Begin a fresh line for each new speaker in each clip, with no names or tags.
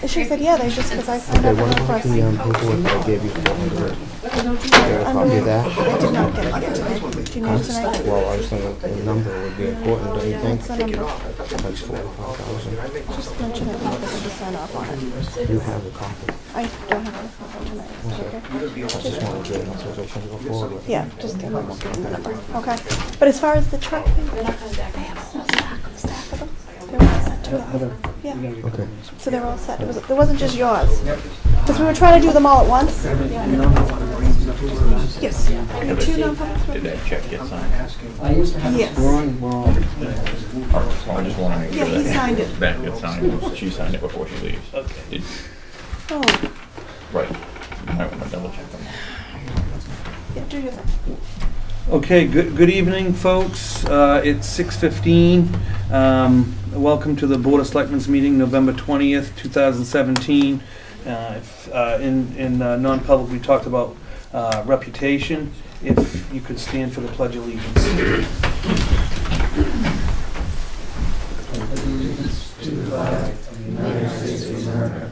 She said, yeah, they just, because I signed
Okay,
up
what
for
about the paperwork that I gave you? You got a copy of that?
I did not get it tonight. Do you need it tonight?
Well, I was thinking the number would be important, don't you think?
What's the number?
That's 45,000.
Just mention it because I just sign off on it.
You have the copy.
I don't have it tonight. Okay.
I just wanted to get an authorization to go forward with it.
Yeah, just give them the number. Okay. But as far as the truck thing, they have a whole stack of them. They were all set too. Yeah.
Okay.
So they were all set. It wasn't just yours. Because we were trying to do them all at once. Yes. And two non-publics.
Did that check get signed?
Yes.
We're on.
I just want to make
Yeah,
sure
he signed it.
that gets signed. She signed it before she leaves.
Okay.
Oh,
Right. You might want to double check them.
yeah, do your thing.
Okay, good evening, folks. It's 6:15. Welcome to the Board of Selectmen's meeting, November 20th, 2017. In non-public, we talked about reputation. If you could stand for the Pledge of Allegiance.
Allegiance to the flag of the United States of America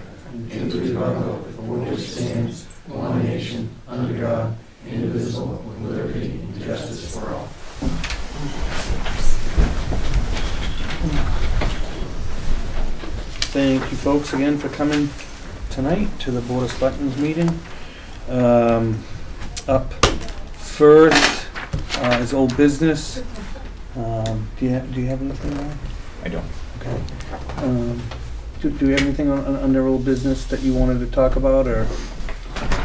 and to the republic for which it stands, one nation, under God, indivisible, with liberty and justice for all.
Thank you, folks, again for coming tonight to the Board of Selectmen's meeting. Up first is old business. Do you have anything there?
I don't.
Okay. Do we have anything under old business that you wanted to talk about, or?
Can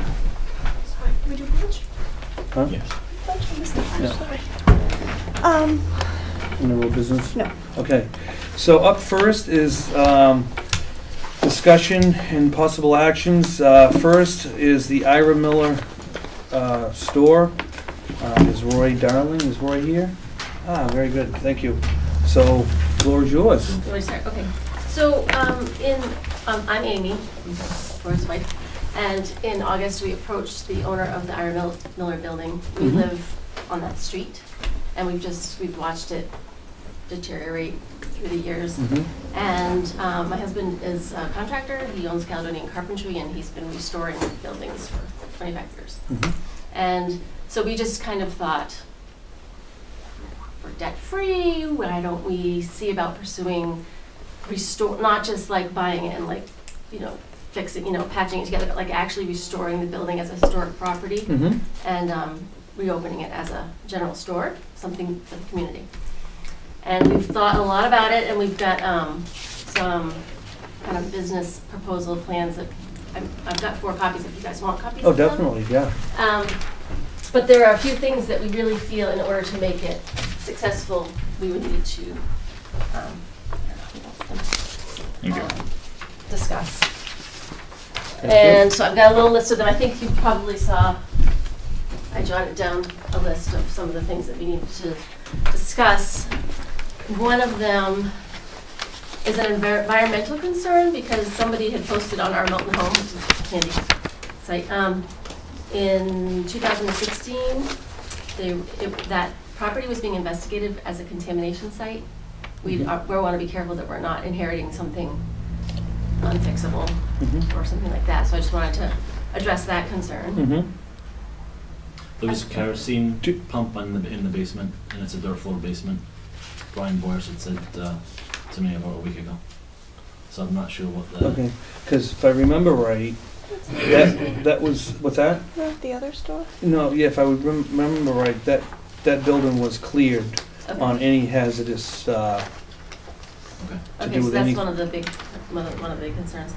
we do lunch?
Huh?
Yes.
Lunch, I missed the lunch,
Yeah.
sorry.
Under old business?
No.
Okay. So up first is discussion and possible actions. First is the Ira Miller store. Is Roy Darling? Is Roy here? Ah, very good. Thank you. So, floor is yours.
You want to start? Okay. So, I'm Amy, Roy's wife, and in August we approached the owner of the Ira Miller building. We live on that street, and we've watched it deteriorate through the years. And my husband is a contractor. He owns Caledonian Carpentry, and he's been restoring buildings for 25 years. And so we just kind of thought, we're debt-free, why don't we see about pursuing not just like buying it and like, fixing, patching it together, but like actually restoring the building as a historic property and reopening it as a general store, something for the community. And we've thought a lot about it, and we've got some kind of business proposal plans that I've got 4 copies if you guys want copies.
Oh, definitely, yeah.
But there are a few things that we really feel in order to make it successful, we would need to discuss. And so I've got a little list of them. I think you probably saw, I jotted down a list of some of the things that we need to discuss. One of them is an environmental concern because somebody had posted on our Milton Home, which is a handy site, in 2016, that property was being investigated as a contamination site. We want to be careful that we're not inheriting something unfixable or something like that. So I just wanted to address that concern.
There was a kerosene pump in the basement, and it's a dirt floor basement. Brian Boyers had said to me about a week ago. So I'm not sure what the...
Okay, because if I remember right, that was, what's that?
The other store?
No, yeah, if I would remember right, that building was cleared on any hazardous,
Okay, so that's one of the big concerns.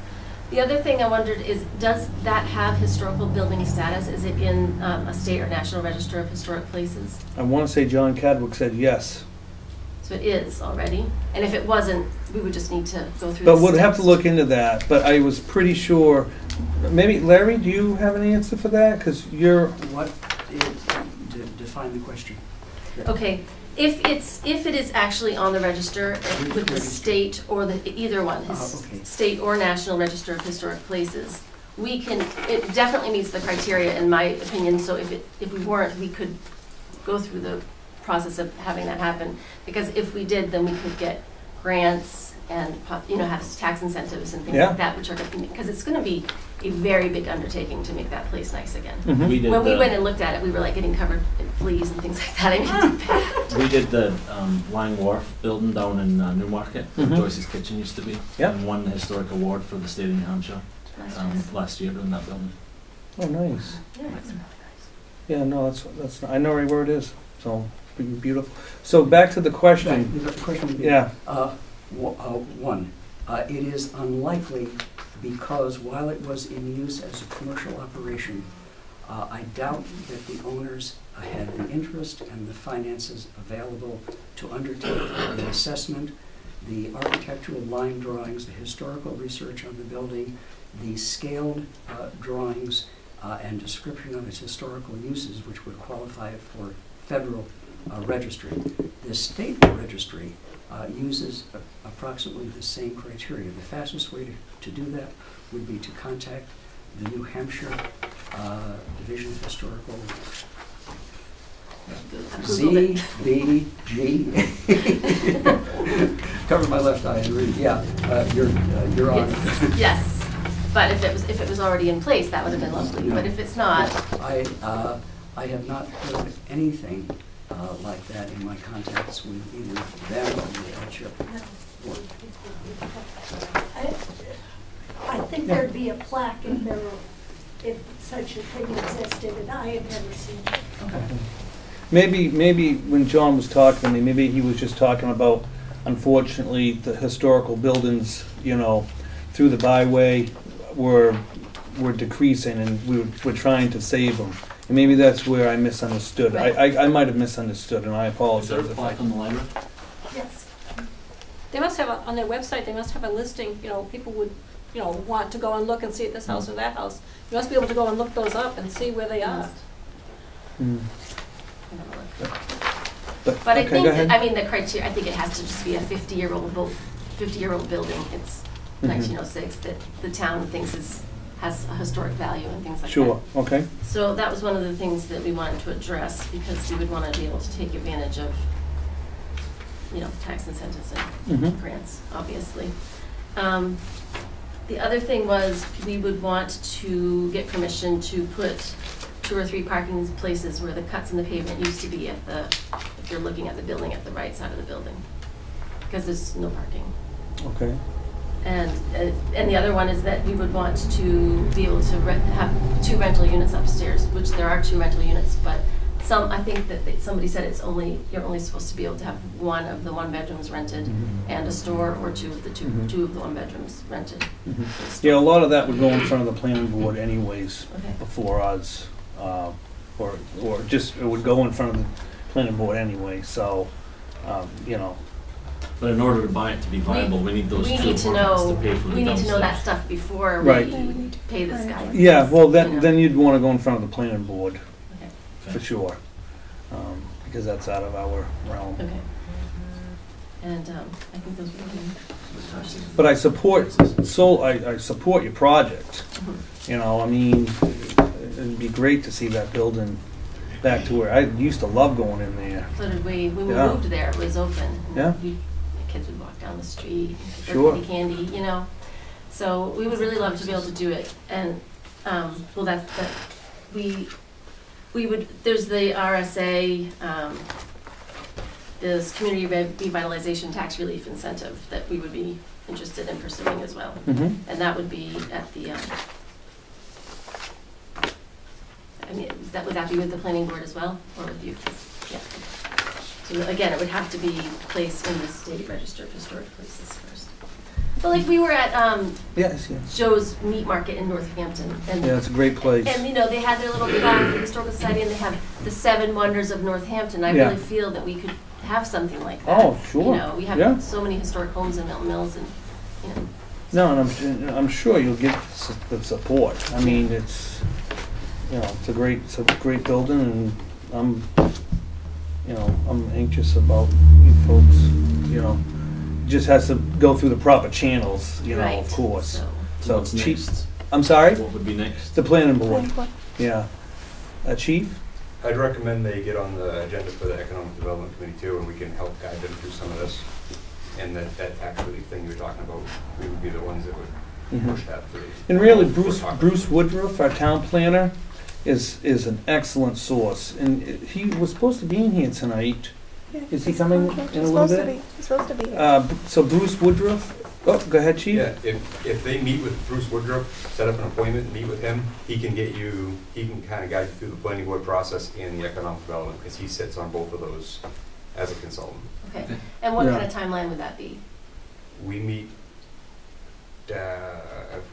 The other thing I wondered is, does that have historical building status? Is it in a state or national register of historic places?
I want to say John Cadwick said yes.
So it is already? And if it wasn't, we would just need to go through
But
the
we'll have to
steps.
look into that, but I was pretty sure, maybe, Larry, do you have an answer for that? Because you're...
What is, define the question.
Okay, if it is actually on the register with the state or either one,
okay.
State or National Register of Historic Places, it definitely meets the criteria in my opinion, so if we weren't, we could go through the process of having that happen, because if we did, then we could get grants and, you know, have tax incentives and things
Yeah.
like that, which are, because it's gonna be a very big undertaking to make that place nice again.
Mhm.
We did
When we
the-
went and looked at it, we were like getting covered in fleas and things like that. I mean, it's bad.
We did the Lang Wharf building down in Newmarket, where
Mhm.
Joyce's Kitchen used to be.
Yep.
And won the historic award for the state of New Hampshire last year in that building.
Oh, nice.
Yeah, it's really nice.
Yeah, no, that's, I know right where it is, so, beautiful. So back to the question,
Right, the question would be,
yeah,
one, it is unlikely because while it was in use as a commercial operation, I doubt that the owners had the interest and the finances available to undertake the assessment, the architectural line drawings, the historical research on the building, the scaled drawings, and description of its historical uses, which would qualify it for federal registry. The state registry uses approximately the same criteria. The fastest way to do that would be to contact the New Hampshire Division of Historical ZBG. Cover my left eye and read. Yeah, you're on.
Yes, yes. But if it was already in place, that would have been lovely.
No.
But if it's not,
I have not heard anything like that in my contacts with either them or the township.
I think there'd be a plaque if such a thing existed, and I have never seen it.
maybe when John was talking to me, maybe he was just talking about, unfortunately, the historical buildings, you know, through the byway were decreasing, and we're trying to save them. And maybe that's where I misunderstood.
Right.
I might have misunderstood, and I
Is
apologize.
there a
if I-
plaque on the library?
Yes.
They must have, on their website, they must have a listing, you know, people would, you know, want to go and look and see this house or that house. You must be able to go and look those up and see where they are.
Hmm.
but I
okay,
think
go ahead.
I mean the criteria. I think it has to just be a 50-year-old building. It's
Mhm.
1906 that the town thinks has a historic value and things like
Sure,
that.
okay.
So that was one of the things that we wanted to address because we would want to be able to take advantage of, you know, tax incentives and
Mhm.
grants, obviously. The other thing was we would want to get permission to put 2 or 3 parking places where the cuts in the pavement used to be if you're looking at the building at the right side of the building, because there's no parking.
Okay.
And the other one is that we would want to be able to have 2 rental units upstairs, which there are 2 rental units, but I think that somebody said you're only supposed to be able to have 1 of the 1 bedrooms rented and a store, or 2 of the 2 of the 1 bedrooms rented.
Mhm. Yeah, a lot of that would go in front of the planning board anyways,
Okay.
before us, or just, it would go in front of the planning board anyway, so, you know.
But in order to buy it to be viable, we need those
We
2
need to
apartments
know,
to pay for the
we need to know that
downstairs.
stuff before
Right.
we pay this guy.
Yeah, well,
You know.
then you'd wanna go in front of the planning board,
Okay.
for sure, because that's out of our realm.
Okay. And I think those were the
But I support, I support your project, you know, I mean, it'd be great to see that building back to where, I used to love going in there.
So did we, when we
Yeah.
moved there, it was open.
Yeah.
The kids would walk down the street, get their
Sure.
candy, you know? So we would really love to be able to do it. And, well, we would, there's the RSA, there's community revitalization tax relief incentive that we would be interested in pursuing as well.
Mm-hmm.
And that would be at the, I mean, would that be with the planning board as well, or with you? Yeah. So again, it would have to be placed in the state register of historic places first. But like we were at
Yes, yes.
Joe's Meat Market in Northampton, and
Yeah, it's a great place.
and you know they had their little plaque, the historical society, and they have the 7 wonders of Northampton. I
Yeah.
really feel that we could have something like that.
Oh, sure.
You know, we have
Yeah.
so many historic homes in Milton Mills, and you know.
No, and I'm sure you'll get the support. I mean, it's, you know, it's a great building, and I'm anxious about you folks, you know. Just has to go through the proper channels, you know,
Right.
of course.
So
What's
Chief,
next?
I'm sorry?
What would be next?
The planning board,
Planning board.
yeah. Chief?
I'd recommend they get on the agenda for the Economic Development Committee too, and we can help guide them through some of this.
and that tax relief thing you were talking about, we would be the ones that would push that through.
And really, Bruce Woodruff, our town planner, is an excellent source. And he was supposed to be in here tonight.
Yeah,
Is he
he's
coming
contract.
in a
He's
little
supposed to
bit?
be. He's supposed to be.
So Bruce Woodruff, oh, go ahead, Chief.
Yeah, if they meet with Bruce Woodruff, set up an appointment, meet with him, he can kind of guide you through the planning board process and the economic development, because he sits on both of those as a consultant.
Okay, and what
Yeah.
kind of timeline would that be?
We meet,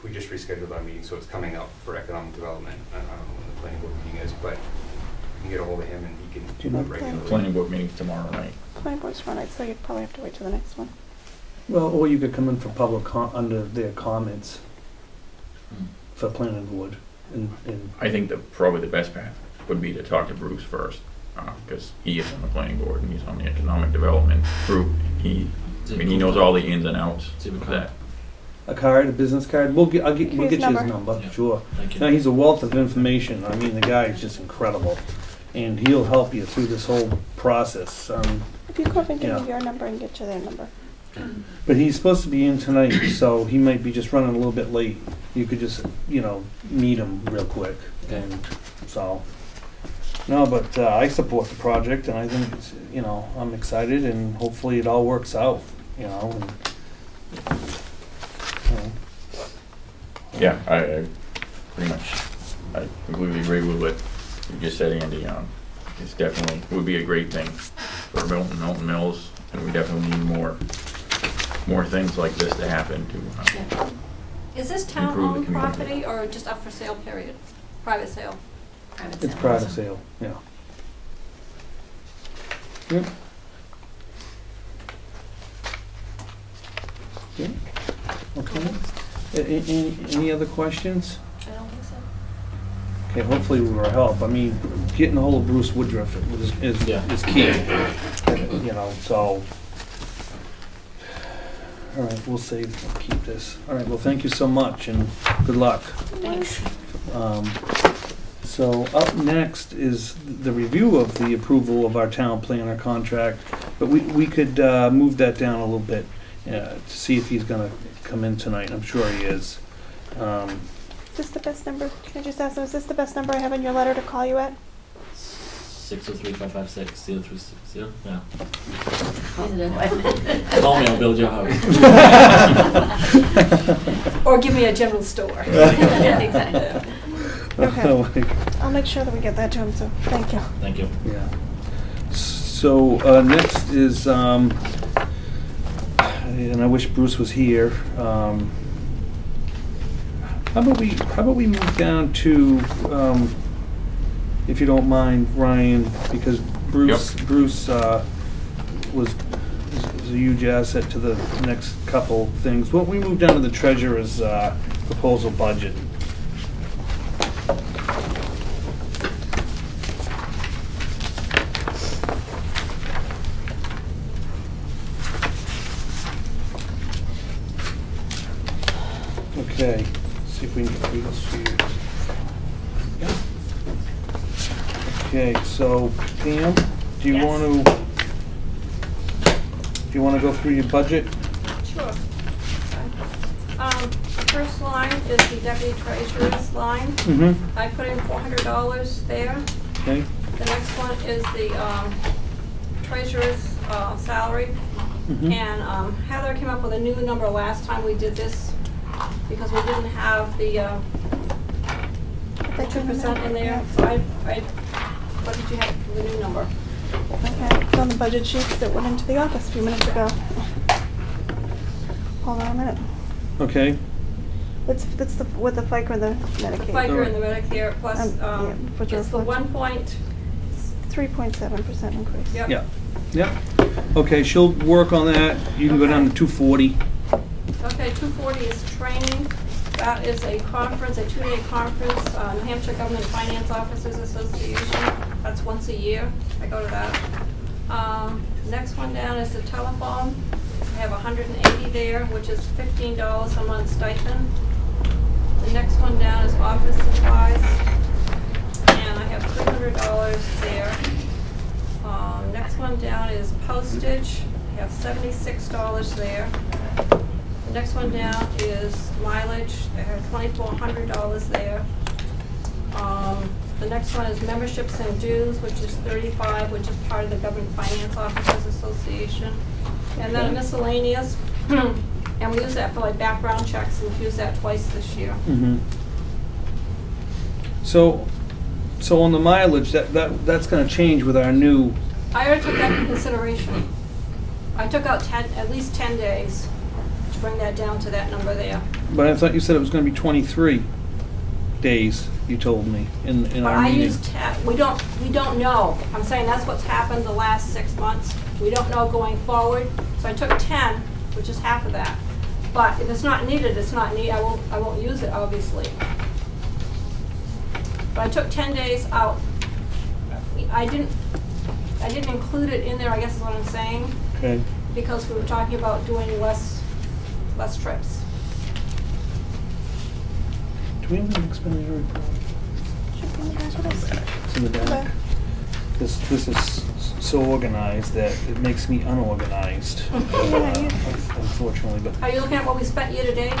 we just rescheduled our meeting, so it's coming up for economic development. I don't know when the planning board meeting is, but you can get a hold of him and he
Do you
can
know?
regularly.
Planning board meeting's tomorrow night.
My voice run, so you'd probably have to wait till the next one.
Well, or you could come in for public under their comments
Hmm.
for planning board. And
I think probably the best path would be to talk to Bruce first, because he is on the planning board and he's on the economic development group. He knows all the ins and outs of that.
a card, a business card. We'll get
His
you his
number.
number.
Yeah.
Sure.
Thank you.
No, he's a wealth of information. I mean, the guy is just incredible, and he'll help you through this whole process.
If you go up and give
Yeah.
me your number and get you their number.
But he's supposed to be in tonight, so he might be just running a little bit late. You could just, meet him real quick, and so. No, but I support the project, and I think it's, I'm excited, and hopefully it all works out, And,
Yeah, I completely agree with what you just said, Andy. It's definitely, it would be a great thing for Milton Mills, and we definitely need more things like this to happen to,
Yeah. Is this
Improve the
town-owned
community.
property or just up for sale, period? Private sale?
Private
it's
sale.
private sale, yeah. Yep. Yeah. Okay. Any other questions?
I don't think so.
Okay, hopefully we were a help. I mean, getting a hold of Bruce Woodruff
Yeah.
is key, so. All right, we'll keep this. All right, well, thank you so much, and good luck.
Thanks.
So up next is the review of the approval of our town planner contract, but we could move that down a little bit to see if he's gonna come in tonight. I'm sure he is.
Is this the best number? Can I just ask them, is this the best number I have in your letter to call you at?
603-556-0360. Yeah.
Is it a-
Call me, I'll build your house.
Or give me a general store.
Yeah, exactly.
Okay. I'll make sure that we get that to him, so thank you.
Thank you.
Yeah. So next is, and I wish Bruce was here. How about we move down to, if you don't mind, Ryan, because Bruce was a huge asset to the next couple things. Well, we move down to the treasurer's proposal budget. Okay, see if we can get through this for you. Okay, so Pam, do you
Yes.
want to go through your budget?
Sure. The first line is the deputy treasurer's line.
Mm-hmm.
I put in $400 there.
Okay.
The next one is the treasurer's salary.
Mhm.
And Heather came up with a new number last time we did this because we didn't have the 2% in there. So what did you have for the new number?
Okay, it's on the budget sheets that went into the office a few minutes ago. Hold on a minute.
Okay.
That's with the FICA and the Medicaid.
FICA and the Medicare plus,
yeah, which
it's the
reflects- 3.7% increase.
Yep.
Yeah. Yep. Okay, she'll work on that. You can go down to 240.
Okay, 240 is training. That is a conference, a 2-day conference, New Hampshire Government Finance Officers Association. That's once a year. I go to that. Next one down is the telephone. I have 180 there, which is $15 a month stipend. The next one down is office supplies, and I have $300 there. Next one down is postage. I have $76 there. The next one down is mileage, I have $2,400 there. The next one is memberships and dues, which is $35, which is part of the Government Finance Officers Association. And then miscellaneous, and we use that for like background checks, and we've used that twice this year.
Mm-hmm. So on the mileage, that's gonna change with our new,
I already took that into consideration. I took out at least 10 days to bring that down to that number there.
but I thought you said it was gonna be 23 days, you told me, in
But
our
I
meeting.
used, we don't know. I'm saying that's what's happened the last 6 months. We don't know going forward. So I took 10, which is half of that. But if it's not needed, it's not needed. I won't use it, obviously. But I took 10 days out. I didn't include it in there, I guess is what I'm saying,
Okay.
because we were talking about doing less trips.
Do we have an expenditure report?
Should be in the back of this.
It's in the back.
Okay.
This is so organized that it makes me unorganized,
Yeah, you-
unfortunately. But
Are you looking at what we spent year to date?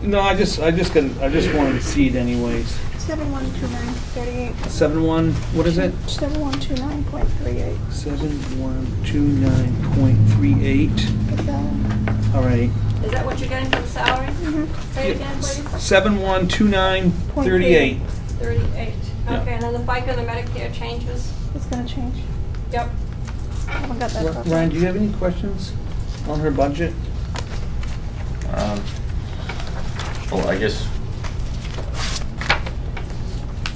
no, I just wanted to see it anyways.
7129.38.
7-1. What is it?
7129.38.
7129.38.
Is that?
All right.
Is that what you're getting for the salary?
Mm-hmm.
Say it again, please.
7129.38.
38.
Yeah.
Okay, and then the FICA and the Medicare changes?
It's gonna change.
Yep.
I haven't got that. copy.
Ryan, do you have any questions on her budget?
Well, I guess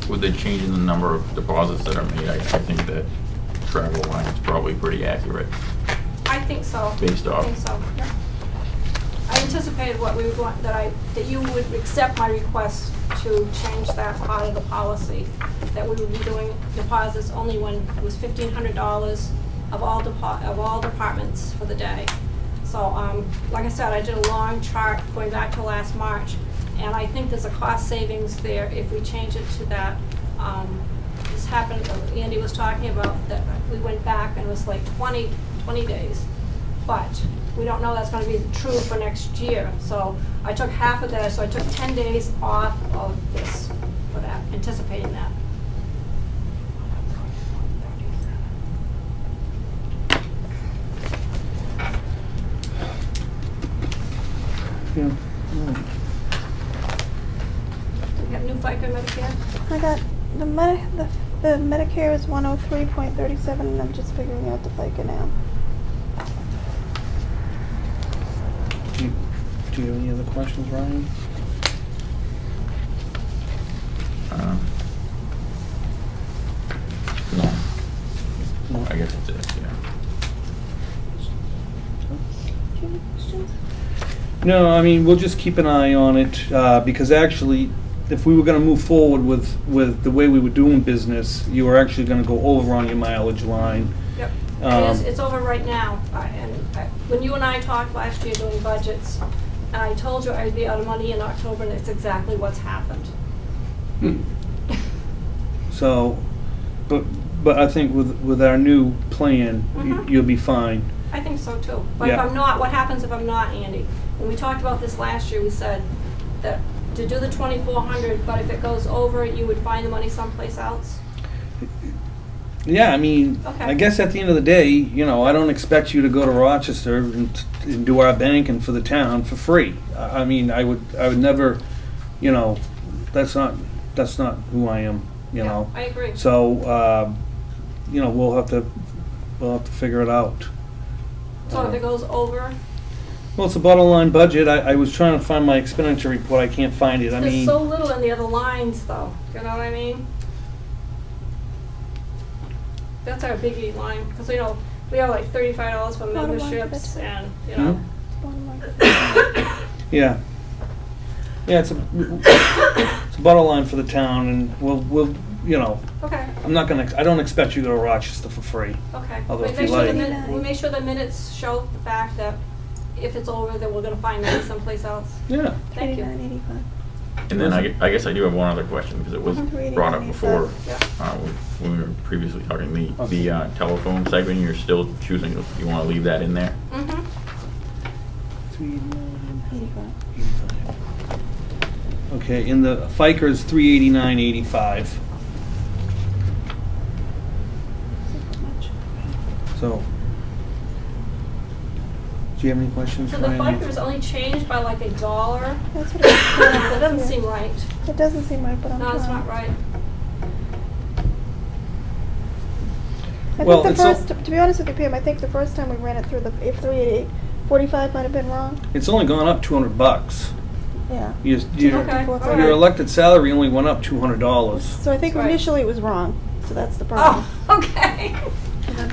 with the change in the number of deposits that are made, I think that travel line is probably pretty accurate
I think so.
based
I
off.
think so, yeah. I anticipated what we would want, that you would accept my request to change that part of the policy, that we would be doing deposits only when it was $1,500 of all departments for the day. So, like I said, I did a long chart going back to last March, and I think there's a cost savings there if we change it to that. This happened, Andy was talking about that we went back and it was like 20 days. But we don't know that's going to be true for next year. So I took half of that, so I took 10 days off of this for that, anticipating that.
Yeah.
We got new FICA Medicare.
I got the Medicare is 103.37, and I'm just figuring out the FICA now.
Do you have any other questions, Ryan?
No,
No.
I guess that's it, yeah.
Do you have any questions?
No, I mean, we'll just keep an eye on it, because actually, if we were gonna move forward with the way we were doing business, you were actually gonna go over on your mileage line.
Yep.
Um,
It's over right now. When you and I talked last year doing budgets, and I told you I'd be out of money in October, and it's exactly what's happened.
So, but I think with our new plan,
Mhm.
you'll be fine.
I think so too. But if
Yeah.
I'm not, what happens if I'm not, Andy? When we talked about this last year, we said that to do the 2,400, but if it goes over, you would find the money someplace else?
Yeah, I mean,
Okay.
I guess at the end of the day, you know, I don't expect you to go to Rochester and do our banking for the town for free. I mean, I would never, you know, that's not who I am, you
Yeah,
know.
I agree.
So, you know, we'll have to figure it out.
So if it goes over,
Well, it's a bottom line budget. I was trying to find my expenditure report. I can't find it. I
there's
mean,
so little in the other lines though, you know what I mean? That's our biggie line, because we have like $35 for
Bottom line for
memberships
the-
and,
Hmm?
Bottom line.
yeah, it's a bottom line for the town, and we'll, you know,
Okay,
I don't expect you to go to Rochester for free.
okay.
Although
We
if
make
you
sure the
like-
we make sure the minutes show the fact that if it's over, then we're gonna find money someplace else.
Yeah.
Thank you.
89.85.
And then I guess I do have one other question, because it was
Mhm.
brought up before,
Yeah.
when we were previously talking, the telephone segment, you're still choosing, you wanna leave that in there?
Mm-hmm.
389, 85. Okay, and the FICA is 389.85. So, do you have any questions?
So the
Ryan?
FICA is only changed by like $1.
That's what it's
That doesn't seem right.
It doesn't seem right, but I'm
No,
trying.
it's not right.
I
Well,
think
it's
the
all-
first, to be honest with you, Pam, I think the first time we ran it through, the if 388.45 might have been wrong.
It's only gone up $200.
Yeah.
Your
Okay, all right.
your elected salary only went up $200.
So I think
Right.
initially it was wrong. So that's the problem.
Oh, okay.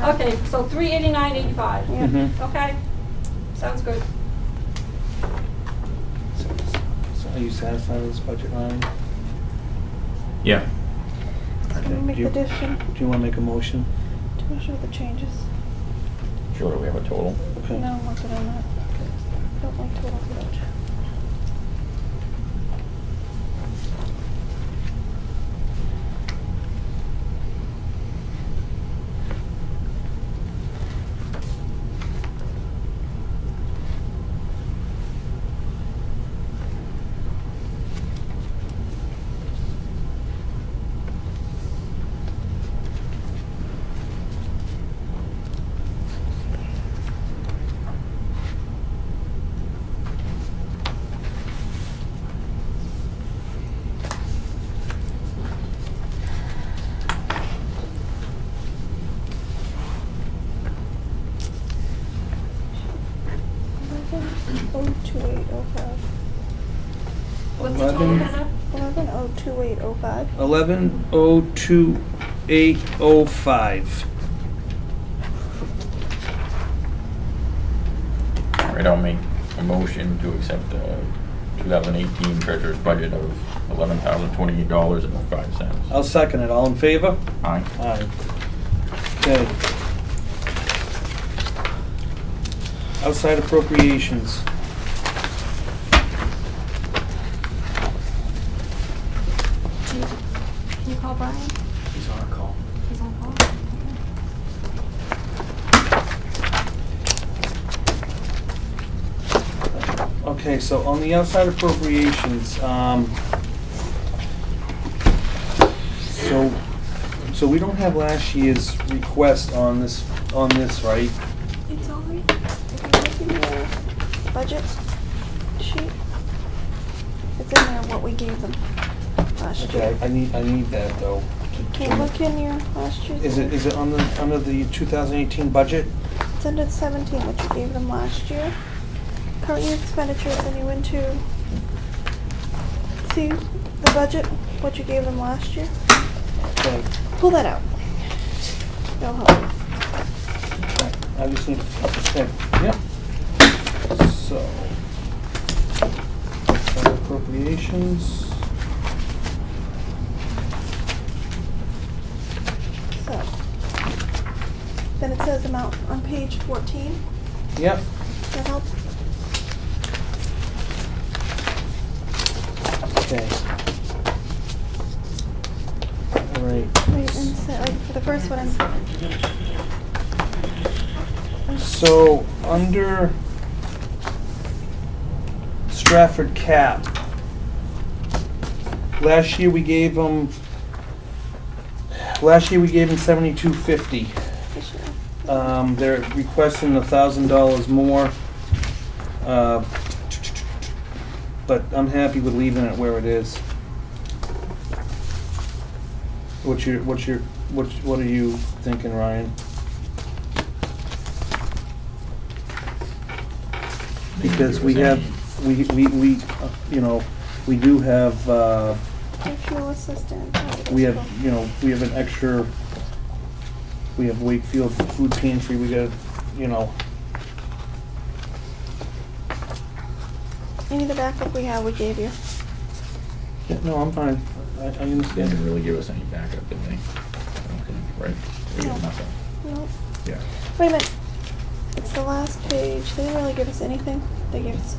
Okay, so 389.85.
Yeah.
Mhm.
Okay, sounds good.
So are you satisfied with this budget, Ryan?
Yeah.
Can we make
Do you-
the addition?
Do you want to make a motion?
Do you show the changes?
Sure that we have a total.
Okay.
No, I'm working on that. Don't like total village.
What's the total,
11.
Heather?
11.02805.
11,028.05.
All right, I'll make a motion to accept the 2018 treasurer's budget of $11,028.05.
I'll second it. All in favor?
Aye.
Aye. Okay. Outside appropriations.
Can you call Brian?
He's on a call.
He's on call.
Okay, so on the outside appropriations, so we don't have last year's request on this, right?
It's all right. If you look in your budget sheet, it's in there what we gave them last year.
Okay, I need that though.
Can you look in your last year's?
Is it under the 2018 budget?
It's under 17, what you gave them last year. Current year expenditures, and you went to see the budget, what you gave them last year.
Okay.
Pull that out. It'll help.
I just need to, okay, yep. So, outside appropriations.
So, then it says amount on page 14.
Yep.
Does that help?
Okay. All right.
Wait, and so, for the first one,
So, under Stratford Cap, last year we gave them $72.50.
this year.
They're requesting $1,000 more. But I'm happy with leaving it where it is. What are you thinking, Ryan? Because we have, we do have,
Your fuel assistant.
we have an extra, we have Wakefield Food Pantry, we got,
Any of the backup we have, we gave you.
yeah, no, I'm fine. I
They
understand.
didn't really give us any backup, did they? I don't think, right? They gave
No.
nothing.
No.
Yeah.
Wait a minute. It's the last page. They didn't really give us anything. They gave us.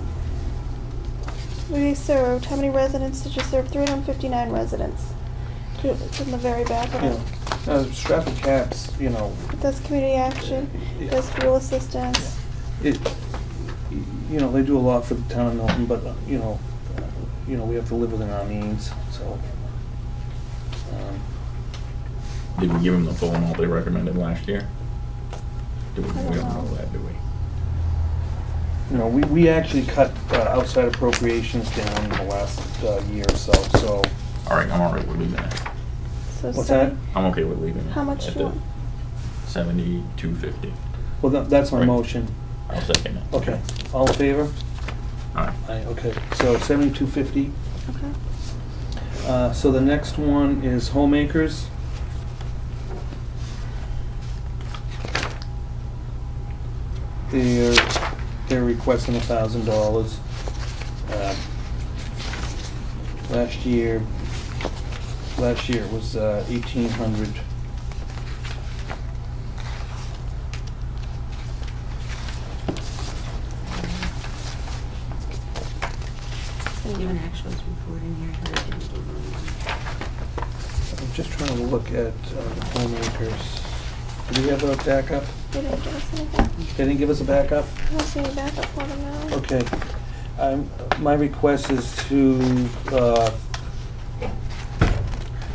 We served. How many residents did you serve? 359 residents. It's in the very back of it.
Stratford Cap's,
It does community action. It does fuel assistance.
it, you know, they do a lot for the town of Milton, but, you know, we have to live within our means, so.
Did we give them the full amount they recommended last year? We
I
don't
don't
know
know.
that, do we?
You know, we actually cut outside appropriations down in the last year or so, so.
All right, I'm all right with leaving it.
So
What's that?
I'm okay with leaving it.
How much
at
do you
the
want?
7250.
Well, that's my
Right.
motion.
I'll second it.
Okay, all in favor?
All right.
Aye, okay, so 7250.
Okay.
So the next one is homemakers. They're requesting $1,000. Last year it was 1,800.
Can give an actuals report in here. But I didn't give one.
I'm just trying to look at the homemakers. Do we have a backup?
They didn't give us anything.
They didn't give us a backup?
I don't see any backup for them now.
Okay. My request is to,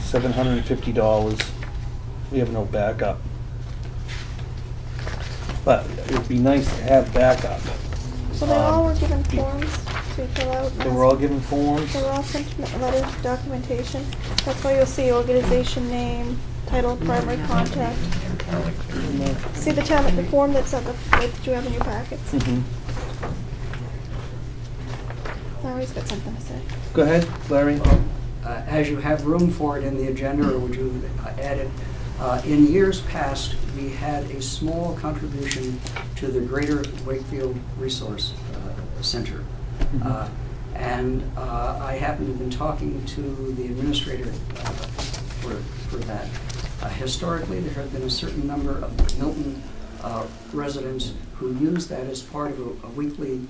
$750. We have no backup. But it'd be nice to have backup.
So they all were given forms to fill out.
They were all given forms?
They were all sent a letter of documentation. That's why you'll see organization name, title, primary contact. See the town, the form that's at the, that you have in your packets.
Mhm.
Larry's got something to say.
Go ahead, Larry.
As you have room for it in the agenda, or would you add it? In years past, we had a small contribution to the Greater Wakefield Resource Center. And I happen to have been talking to the administrator for that. Historically, there have been a certain number of Milton residents who use that as part of a weekly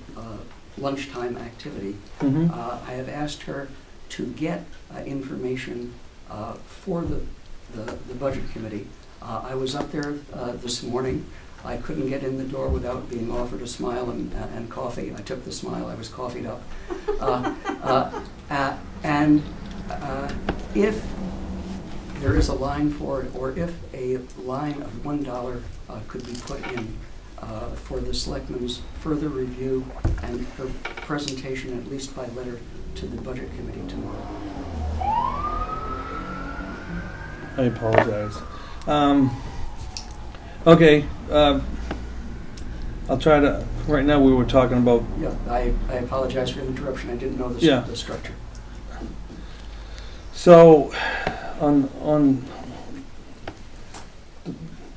lunchtime activity. I have asked her to get information for the budget committee. I was up there this morning. I couldn't get in the door without being offered a smile and coffee. I took the smile. I was coffeeed up. And if there is a line for it, or if a line of $1 could be put in for the selectmen's further review and her presentation, at least by letter, to the budget committee tomorrow.
I apologize. Okay, I'll try to, right now we were talking about,
Yeah, I apologize for the interruption. I didn't know
Yeah.
the structure.
so,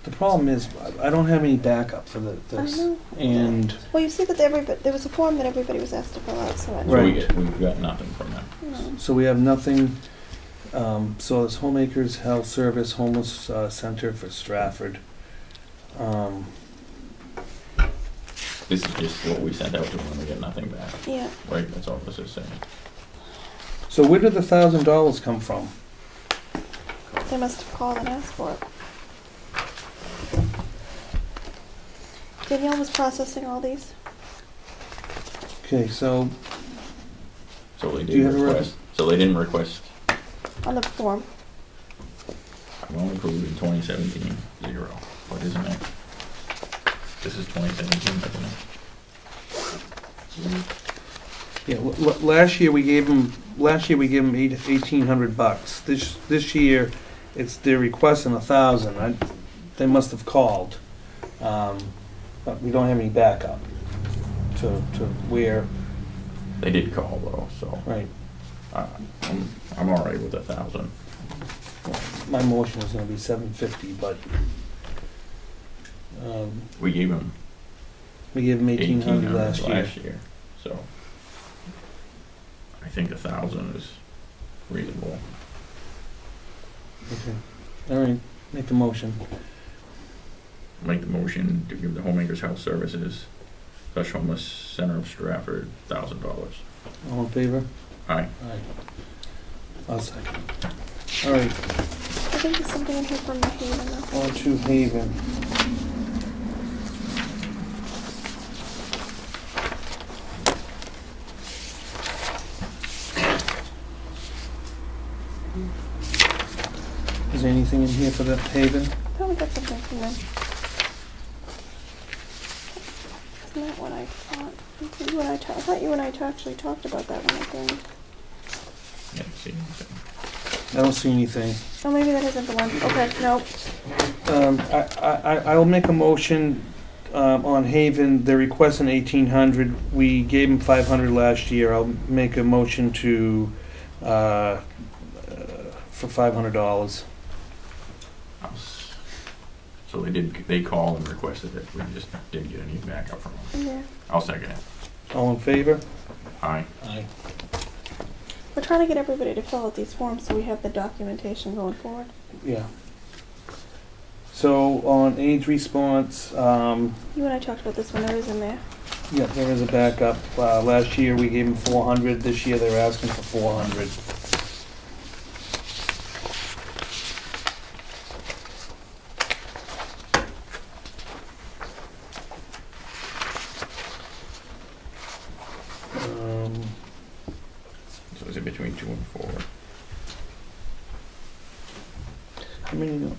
the problem is, I don't have any backup for this.
I know.
And,
Well, you see that there was a form that everybody was asked to fill out, so I.
So
Right.
we've got nothing from them.
No.
so we have nothing, so it's Homemakers Health Service Homeless Center for Stratford.
This is just what we sent out to them, we get nothing back,
Yeah.
right? That's all this is saying.
So where did the $1,000 come from?
They must have called and asked for it. Danielle was processing all these.
Okay, so,
So they
Do you
did
have a
request, so they didn't request,
On the form.
I'm only approved in 2017, 0. What isn't it? This is 2017, isn't it?
yeah, last year we gave them $1,800. This year, they're requesting 1,000. They must have called. But we don't have any backup to where,
They did call though, so
right.
I'm all right with 1,000.
My motion is gonna be $750, but,
We gave them
we gave them $1,800
1,800
last year.
So I think 1,000 is reasonable.
Okay, all right, make the motion.
Make the motion to give the Homemakers Health Services Special Homeless Center of Stratford $1,000.
All in favor?
Aye.
Aye. I'll second. All right,
I think there's something in here from the Haven though.
on to Haven. Is there anything in here for the Haven?
I thought we got something from them. Isn't that what I thought? I thought you and I actually talked about that one again.
Yeah, see anything.
I don't see anything.
Oh, maybe that isn't the one. Okay, nope.
I'll make a motion on Haven. They're requesting 1,800. We gave them 500 last year. I'll make a motion to for $500.
So they called and requested it, we just didn't get any backup from them.
Yeah.
I'll second it.
All in favor?
Aye.
Aye.
We're trying to get everybody to fill out these forms so we have the documentation going forward.
Yeah. So on age response,
You and I talked about this one. There is in there.
yeah, there is a backup. Last year we gave them 400. This year they're asking for 400.
So is it between 2 and 4?
How many?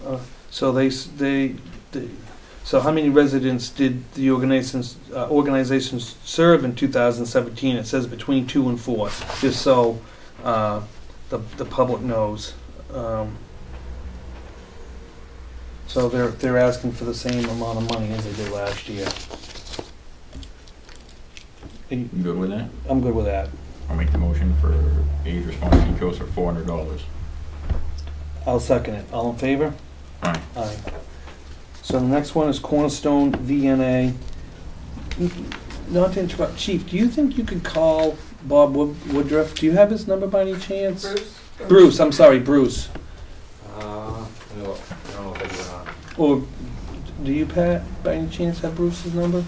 So how many residents did the organizations serve in 2017? It says between 2 and 4, just so the public knows. So they're asking for the same amount of money as they did last year.
You good with that?
I'm good with that.
I'll make the motion for age response ecos for $400.
I'll second it. All in favor?
Aye.
Aye. So the next one is Cornerstone VNA. Not to interrupt, Chief, do you think you could call Bob Woodruff? Do you have his number by any chance? Bruce, I'm sorry, Bruce.
No, I don't know if I do or not.
Or do you, Pat, by any chance have Bruce's number?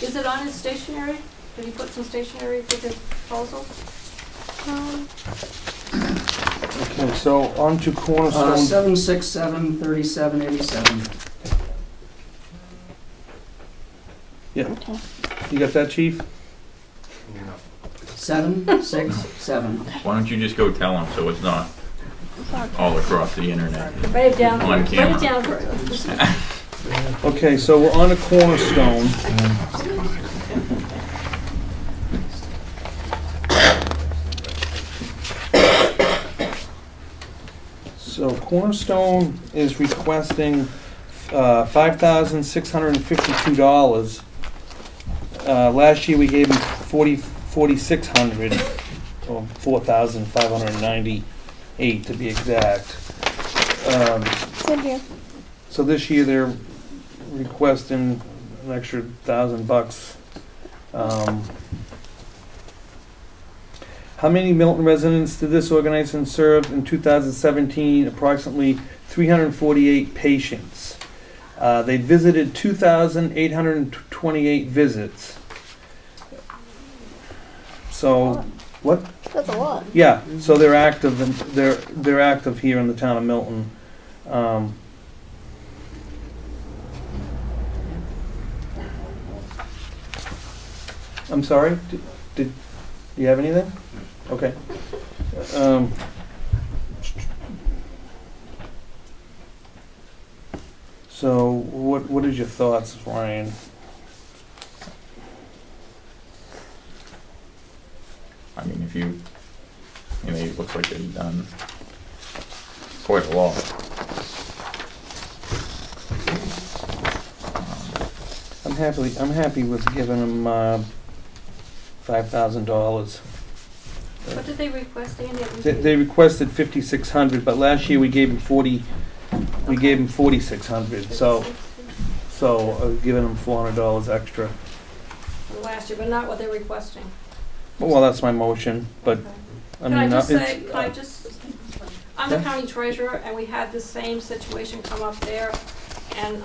Is it on his stationery? Did he put some stationery with his proposal?
Okay, so on to Cornerstone.
767-3787.
Yeah,
Okay.
you got that, Chief?
767.
Why don't you just go tell them so it's not all across the internet?
Write it down.
On
Write
camera.
it down for
Okay, so we're on to Cornerstone. So Cornerstone is requesting $5,652. Last year we gave them $4,600, or $4,598 to be exact.
Same here.
So this year they're requesting an extra $1,000. How many Milton residents did this organization serve in 2017? Approximately 348 patients. They visited 2,828 visits. So, what?
That's a lot.
Yeah, so they're active, and they're active here in the town of Milton. I'm sorry, did you have anything? Okay. So what is your thoughts, Ryan?
I mean, if you know, it looks like they've done quite a lot.
I'm happy with giving them $5,000.
What did they request, Andy?
They requested 5,600, but last year we gave them 40. We gave them 4,600. So giving them $400 extra.
Last year, but not what they're requesting.
Well, that's my motion, but
Okay.
I mean,
I'm the
Yeah.
county treasurer, and we had the same situation come up there. And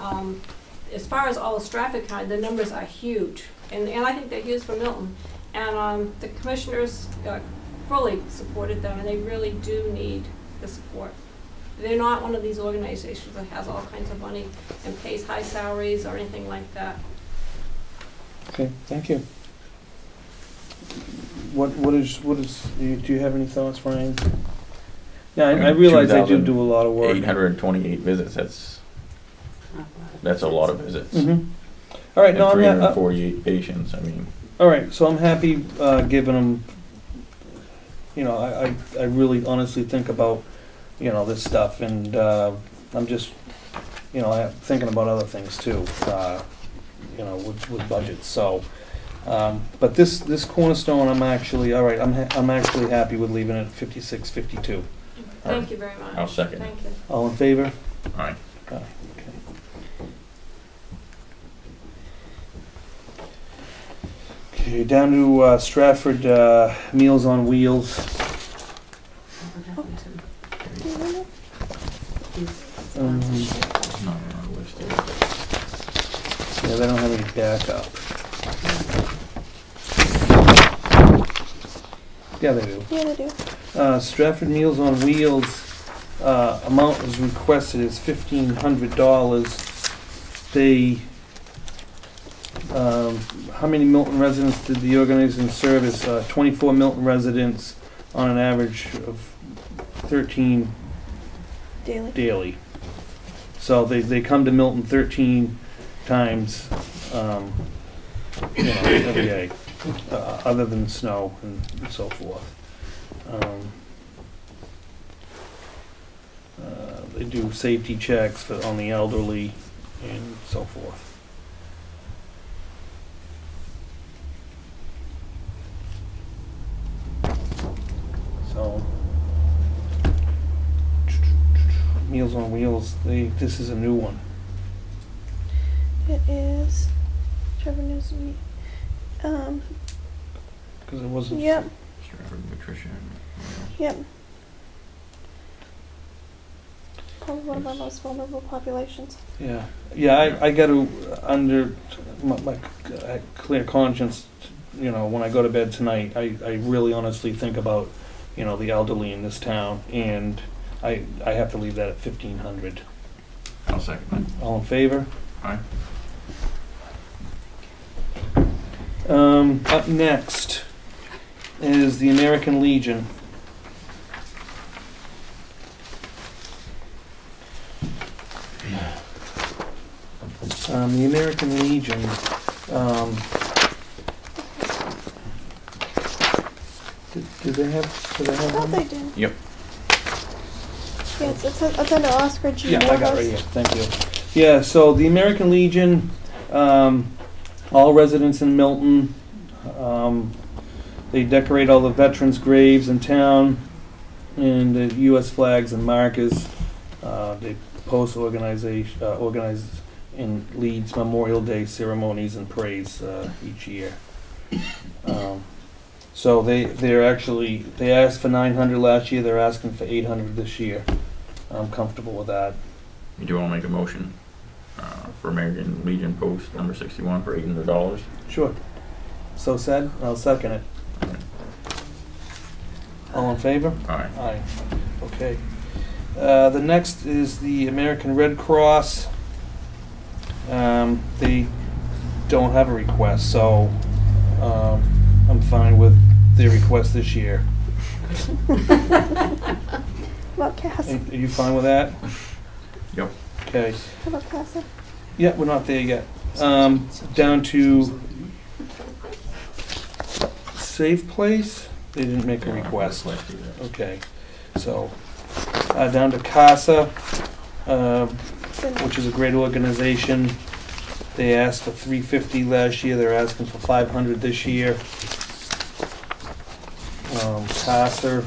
as far as all the Stratford County, the numbers are huge, and I think they're huge for Milton. And the commissioners fully supported them, and they really do need the support. They're not one of these organizations that has all kinds of money and pays high salaries or anything like that.
Okay, thank you. What is? Do you have any thoughts, Ryan? Yeah,
I mean,
I realize they do a lot of work.
828 visits, that's a lot of visits.
Mm-hmm. All right,
And
no,
348 patients, I mean,
all right, so I'm happy giving them, you know, I really honestly think about, you know, this stuff, and I'm just, you know, I'm thinking about other things too, you know, with budgets, so. But this Cornerstone, I'm actually, all right, I'm actually happy with leaving it at 56.52.
Thank you very much.
I'll second.
Thank you.
All in favor?
Aye.
Okay. Okay, down to Stratford Meals on Wheels.
It's not on our list here.
Yeah, they don't have any backup. Yeah, they do.
Yeah, they do.
Stratford Meals on Wheels, amount is requested is $1,500. They, how many Milton residents did the organization service? 24 Milton residents on an average of 13
Daily.
daily. So they come to Milton 13 times, you know, every day, other than snow and so forth. They do safety checks on the elderly and so forth. So, Meals on Wheels, this is a new one.
It is. Trevor News.
Because it wasn't.
Yep.
Stratford Nutrition.
Yep. Probably one of our most vulnerable populations.
Yeah, yeah. I got to under my clear conscience. You know, when I go to bed tonight, I really honestly think about, you know, the elderly in this town, and I have to leave that at 1,500.
I'll second that.
All in favor?
Aye.
Up next is the American Legion. The American Legion, do they have
I thought
one?
they did.
Yep.
Yeah, it's under Oscar G.
Yeah, I got it right
Morehouse.
here, thank you. Yeah, so the American Legion, all residents in Milton, they decorate all the veterans' graves in town, and the U.S. flags and markers. They post, organize and leads Memorial Day ceremonies and parades each year. So they asked for 900 last year. They're asking for 800 this year. I'm comfortable with that.
You do want to make a motion for American Legion Post number 61 for $800?
Sure. So said. I'll second it. All in favor?
Aye.
Aye. Okay. The next is the American Red Cross. They don't have a request, so I'm fine with their request this year.
How about Cass?
Are you fine with that?
Yep.
Okay.
How about Casa?
Yeah, we're not there yet. Down to Safe Place. They didn't make a request. Okay. So down to CASA, which is a great organization. They asked for $350 last year. They're asking for $500 this year. CASA,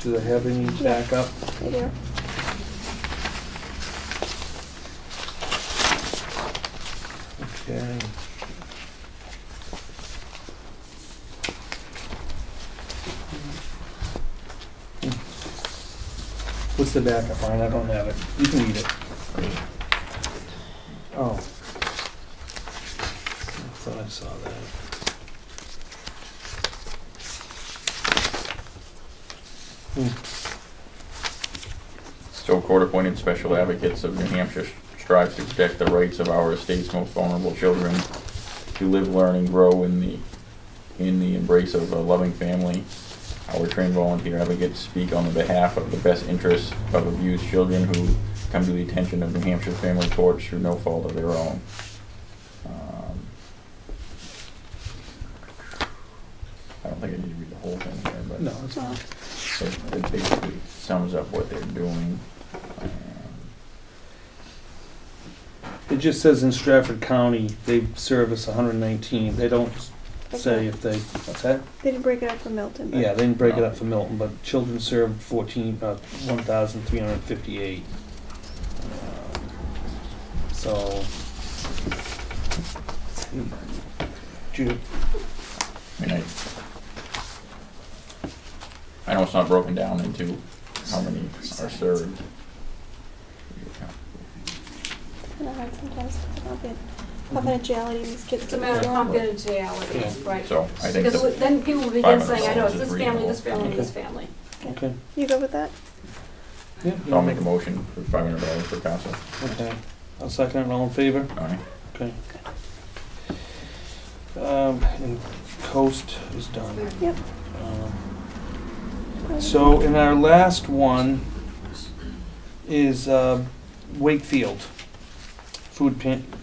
do they have any backup?
They do.
Okay. What's the backup? Fine, I don't have it. You can eat it. Oh. I thought I saw that.
So court-appointed special advocates of New Hampshire strive to protect the rights of our state's most vulnerable children to live, learn, and grow in the embrace of a loving family. our trained volunteer advocates speak on the behalf of the best interests of abused children who come to the attention of New Hampshire Family Courts through no fault of their own. I don't think I need to read the whole thing here, but
No, it's not.
it basically sums up what they're doing.
It just says in Stratford County, they service 119. They don't say if they, what's that?
They didn't break it up for Milton. But
Yeah, they didn't break it up for Milton, but children served 1,358. So, Jude,
I mean, I know it's not broken down into how many are served.
I know hard sometimes about the confidentiality these kids.
It's a matter of confidentiality,
Yeah.
right?
So I think
Because then people will begin saying, I know it's
$500
this
is
family,
reasonable.
this family,
Okay.
this family.
okay.
You go with that?
Yeah,
So I'll make a motion for $500 for CASA.
Okay. I'll second it. All in favor?
Aye.
Okay. And Coast is done.
Yep.
So in our last one is Wakefield.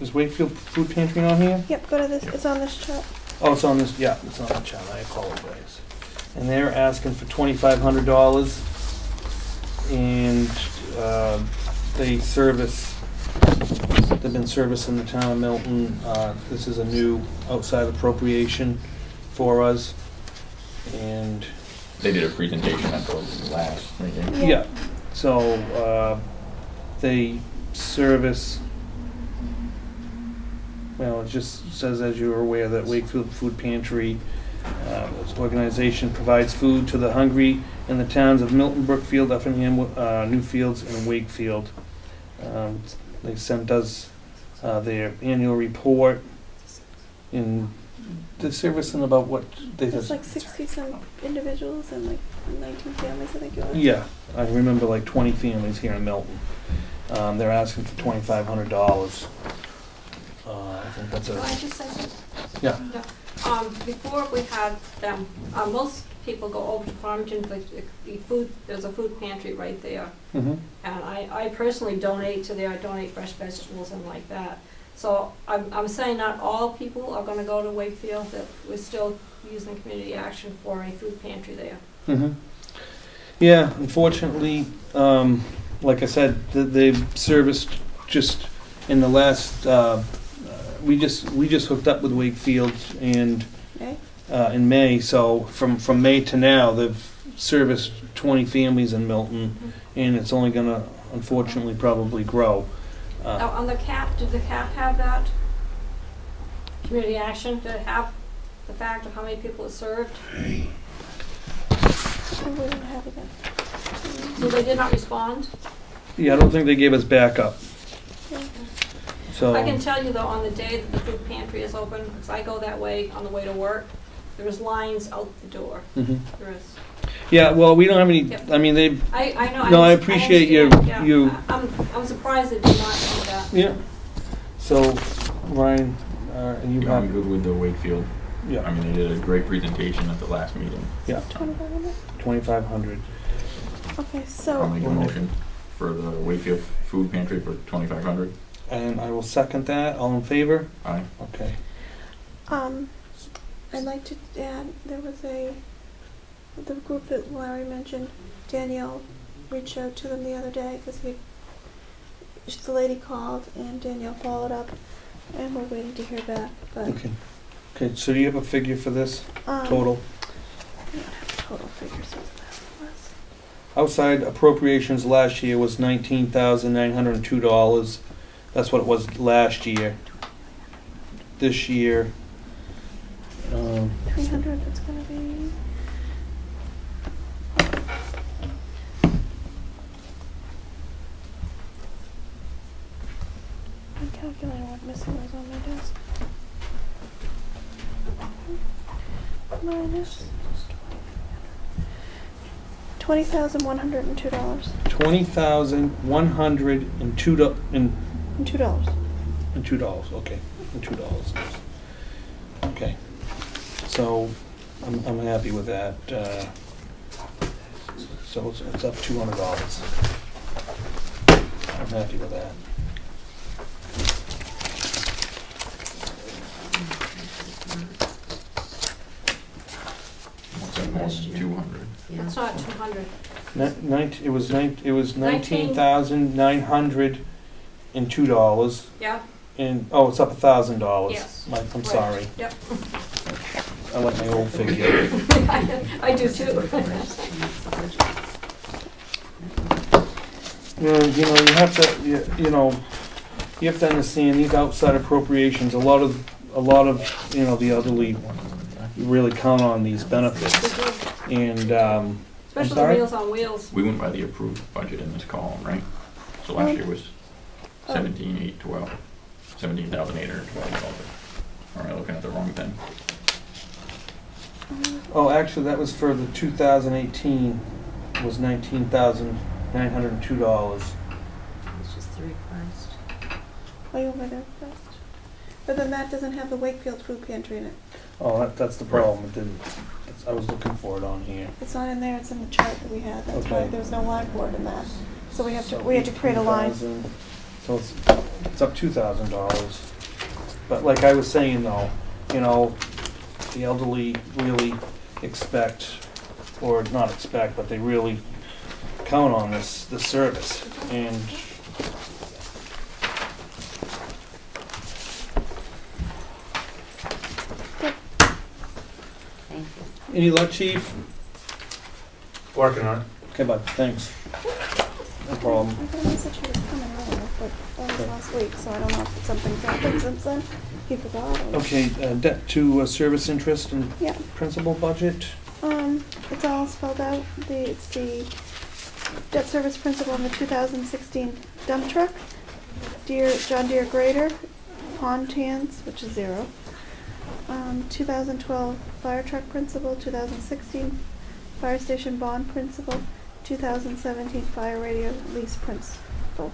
Is Wakefield Food Pantry on here?
Yep, go to this, it's on this chart.
Oh, it's on this, yeah, it's on the chart, I apologize. And they're asking for $2,500, and they service, they've been servicing the town of Milton. This is a new outside appropriation for us, and
They did a presentation at the last meeting.
yeah, so they service, well, it just says, as you are aware, that Wakefield Food Pantry, this organization provides food to the hungry in the towns of Milton, Brookfield, Effingham, Newfields, and Wakefield. They sent us their annual report, and they're servicing about what they
It's like 60-some individuals and like 19 families, I think it was.
Yeah, I remember like 20 families here in Milton. They're asking for $2,500. I think that's
Can I
a,
just say something?
yeah.
Before we had them, most people go over to Farmington, the food, there's a food pantry right there.
Mm-hmm.
And I personally donate to there, I donate fresh vegetables and like that. So I'm saying not all people are gonna go to Wakefield, that we're still using community action for a food pantry there.
Mm-hmm. Yeah, unfortunately, like I said, they've serviced just in the last, we just hooked up with Wakefield and
Okay.
in May, so from May to now, they've serviced 20 families in Milton, and it's only gonna, unfortunately, probably grow.
Now, on the CAP, did the CAP have that? Community action, did it have the fact of how many people it served?
I wouldn't have it then.
So they did not respond?
Yeah, I don't think they gave us backup,
Yeah.
so.
I can tell you though, on the day that the food pantry is open, because I go that way on the way to work, there's lines out the door.
Mhm.
There is.
Yeah, well, we don't have any,
Yep.
I mean, they,
I know.
No, I appreciate
understand,
you-
I'm surprised they did not do that.
yeah. So, Ryan, and you
You know, I'm
have,
good with the Wakefield. I
yeah,
mean, they did a great presentation at the last meeting.
yeah,
2,500?
2,500.
Okay,
I'll
so,
make a motion for the Wakefield Food Pantry for $2,500.
And I will second that. All in favor?
Aye.
Okay.
I'd like to add, there was the group that Larry mentioned, Danielle reached out to them the other day, because the lady called and Danielle followed up, and we're waiting to hear back, but,
Okay. Okay, so do you have a figure for this total?
I don't have total figures of that was.
Outside appropriations last year was $19,902. That's what it was last year. This year,
300, that's gonna be. My calculator went missing, it was on my desk. Minus $20,102.
$20,102
And $2.
and $2. Okay, and $2. Okay, so I'm happy with that. So it's up $200. I'm happy with that.
What's that, more than 200?
Yeah.
It's not 200.
It was $19,902,
Yeah,
and oh, it's up $1,000.
Yes.
I'm
right.
sorry.
Yep.
I like my old figure.
I do too.
You have to, you have to understand these outside appropriations. A lot of the elderly really count on these benefits, and
Especially the
sorry?
Meals on Wheels.
We went by the approved budget in this column, right? So last year was
Oh.
17,812. Or am I looking at the wrong thing?
oh, actually, that was for the 2018. Was $19,902.
It's just the request.
Oh, you went there first. But then that doesn't have the Wakefield food pantry in it.
Oh, that's the problem. It didn't. I was looking for it on here.
It's not in there, it's in the chart that we had. That's why
Okay.
there was no line for it in that. So we had to create a line.
18,000. So it's up $2,000. But like I was saying though, the elderly really expect, or not expect, but they really count on this service. And
Thank you.
any luck, Chief?
Working on it.
Okay, bud. Thanks. No problem.
I thought he said she was coming earlier, but that was last week, so I don't know if something's happened since then. He forgot. Or...
Okay, debt to service interest and
Yeah.
principal budget.
It's all spelled out. It's the debt service principal in the 2016 dump truck, John Deere grader, pond tans, which is 0. 2012 fire truck principal, 2016 fire station bond principal, 2017 fire radio lease principal.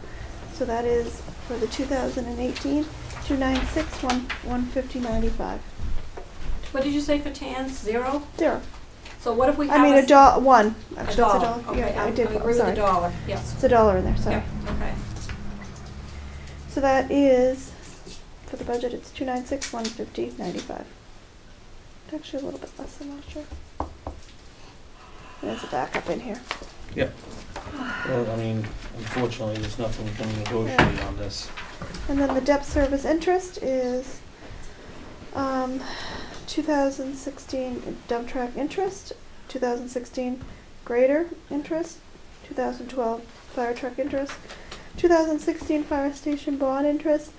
So that is for the 2018, 296, 150.95.
What did you say for TANs? 0?
0.
So what if we have
I mean, $1.
A
Actually,
dollar.
it's $1.
Okay,
Yeah, I did.
agree with
Sorry.
the dollar. Yes.
It's $1 in there. Sorry.
Yeah. Okay.
So that is for the budget. It's 296, 150.95. It's actually a little bit less than last year. There's a backup in here.
Yep. Well, I mean, unfortunately, there's nothing we can negotiate on this.
And then the debt service interest is 2016 dump truck interest, 2016 grader interest, 2012 fire truck interest, 2016 fire station bond interest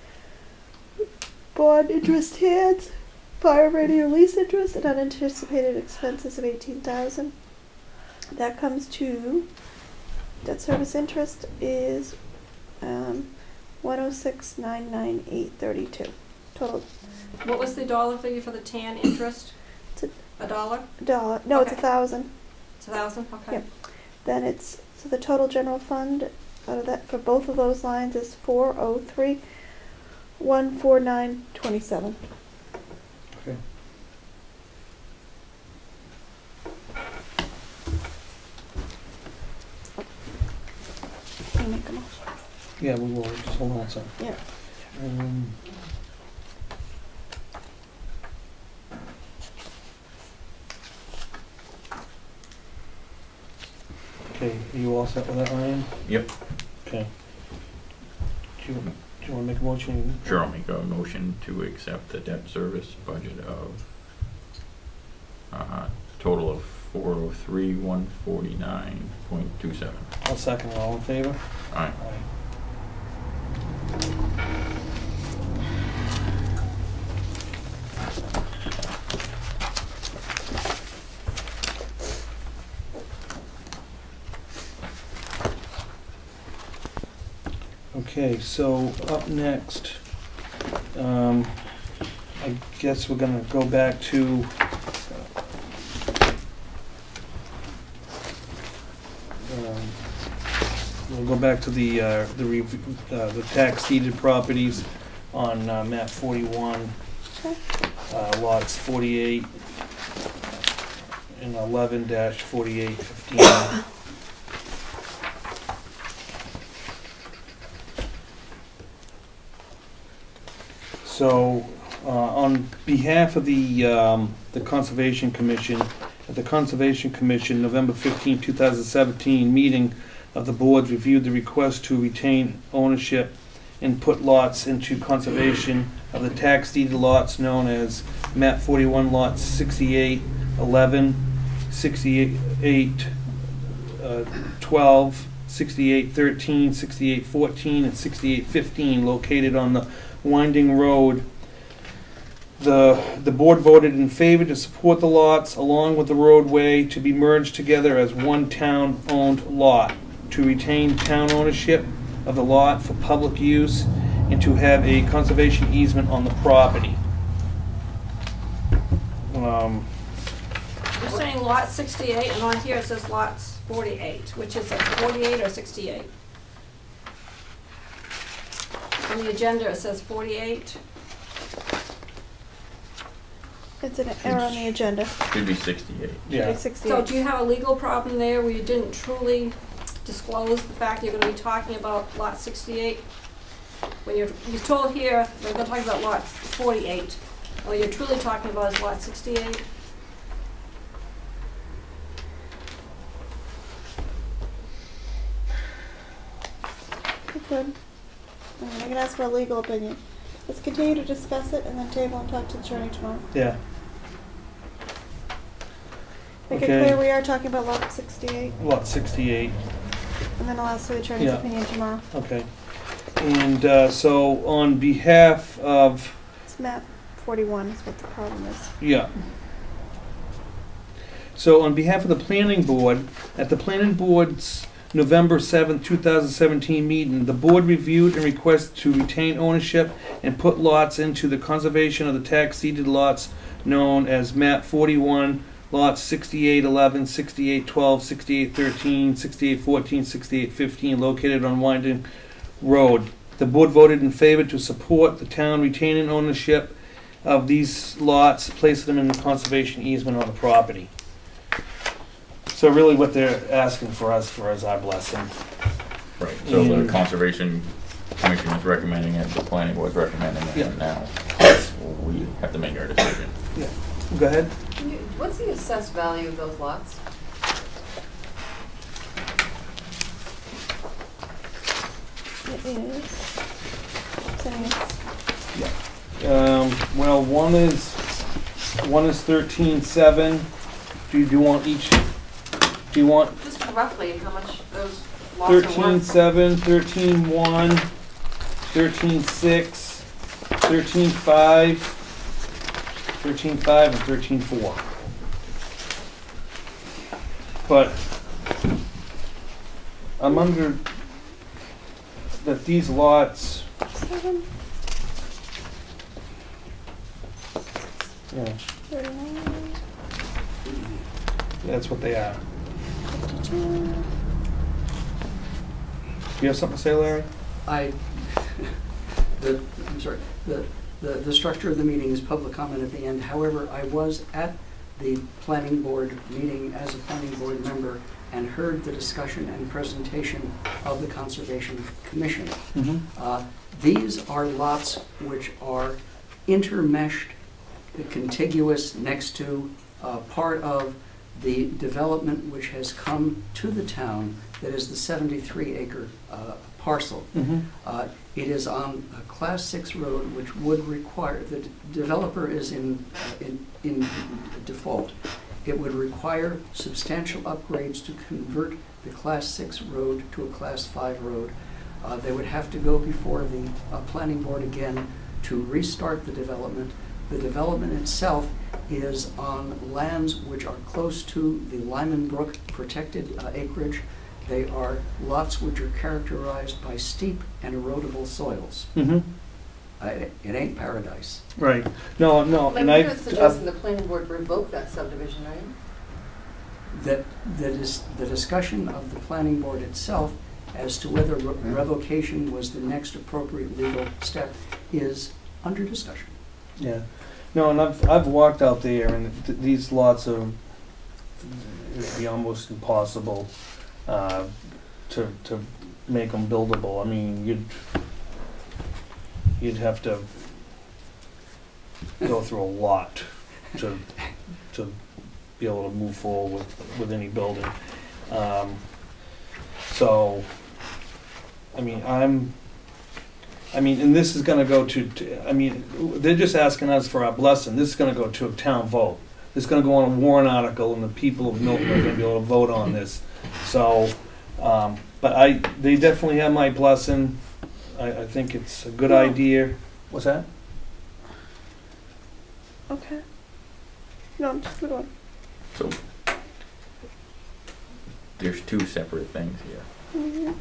hands, fire radio lease interest, and unanticipated expenses of $18,000. That comes to debt service interest is 106,998.32 total.
What was the dollar figure for the TAN interest?
It's a
$1?
$1. No, it's
Okay.
1,000.
It's 1,000. Okay.
Yep. Then it's so the total general fund out of that for both of those lines is 403,149.27.
Okay.
Can you make a motion?
Yeah, we will. Just hold on a second.
Yeah.
Okay, are you all set with that, Ryan?
Yep.
Okay. Do you want to make a motion?
Sure, I'll make a motion to accept the debt service budget of total of 403,149.27.
I'll second it. All in favor?
Aye.
Okay, so up next, I guess we're gonna go back to we'll go back to the tax deeded properties on map 41,
Okay.
lots 48 and 11-4815. So, on behalf of the Conservation Commission, at the Conservation Commission, November 15, 2017 meeting of the board reviewed the request to retain ownership and put lots into conservation of the tax deed lots known as map 41 lots 68, 11, 68, 12, 68, 13, 68, 14, and 68, 15 located on the winding road. The board voted in favor to support the lots along with the roadway to be merged together as one town-owned lot, to retain town ownership of the lot for public use, and to have a conservation easement on the property.
You're saying lot 68, and on here it says lots 48, which is it, 48 or 68? On the agenda it says 48.
It's an error on the agenda.
Should be 68.
Yeah.
It's 68.
So do you have a legal problem there where you didn't truly disclose the fact you're gonna be talking about lot 68? When you're told here, we're gonna talk about lot 48. What you're truly talking about is lot 68?
You could. I can ask for a legal opinion. Let's continue to discuss it and then table and talk to the attorney tomorrow.
Yeah.
Make
Okay.
it clear we are talking about lot 68,
Lot 68.
and then I'll ask for the attorney's
Yeah.
opinion tomorrow.
Okay. And so on behalf of,
It's map 41 is what the problem is.
yeah. So on behalf of the planning board, at the planning board's November 7th, 2017 meeting, the board reviewed and requested to retain ownership and put lots into the conservation of the tax deeded lots known as map 41, lots 68, 11, 68, 12, 68, 13, 68, 14, 68, 15, located on Winding Road. The board voted in favor to support the town retaining ownership of these lots, placing them in the conservation easement on the property. So really what they're asking for us for is our blessing.
Right, so the
And-
Conservation Commission is recommending it, the planning board's recommending it,
Yeah.
and now we have to make our decision.
Go ahead.
What's the assessed value of those lots?
It is. Sending us.
Well, one is 13.7. Do you want each? Do you want
Just roughly how much those lots are worth?
13.7, 13.1, 13.6, 13.5, 13.5, and 13.4. But I'm under that these lots.
7,
Yeah,
39,
that's what they are.
52.
Do you have something to say, Larry?
I'm sorry, the structure of the meeting is public comment at the end. However, I was at the planning board meeting as a planning board member and heard the discussion and presentation of the Conservation Commission. These are lots which are intermeshed, contiguous next to part of the development which has come to the town that is the 73-acre parcel. It is on a Class 6 road which would require, the developer is in default. It would require substantial upgrades to convert the Class 6 road to a Class 5 road. They would have to go before the planning board again to restart the development. The development itself is on lands which are close to the Lyman Brook protected acreage. They are lots which are characterized by steep and erodible soils. It ain't paradise.
Right. No,
But
and
you're suggesting the planning board revoke that subdivision, right?
That is the discussion of the planning board itself as to whether revocation was the next appropriate legal step is under discussion.
Yeah. No, and I've walked out there, and these lots are, it'd be almost impossible to make them buildable. I mean, you'd have to go through a lot to be able to move forward with any building. So, I mean, and this is gonna go I mean, they're just asking us for our blessing. This is gonna go to a town vote. This is gonna go on a warrant article, and the people of Milton are gonna be able to vote on this. So, but they definitely have my blessing. I think it's a good idea. What's that?
Okay. No, I'm just going.
So, there's two separate things here.
Mm-hmm.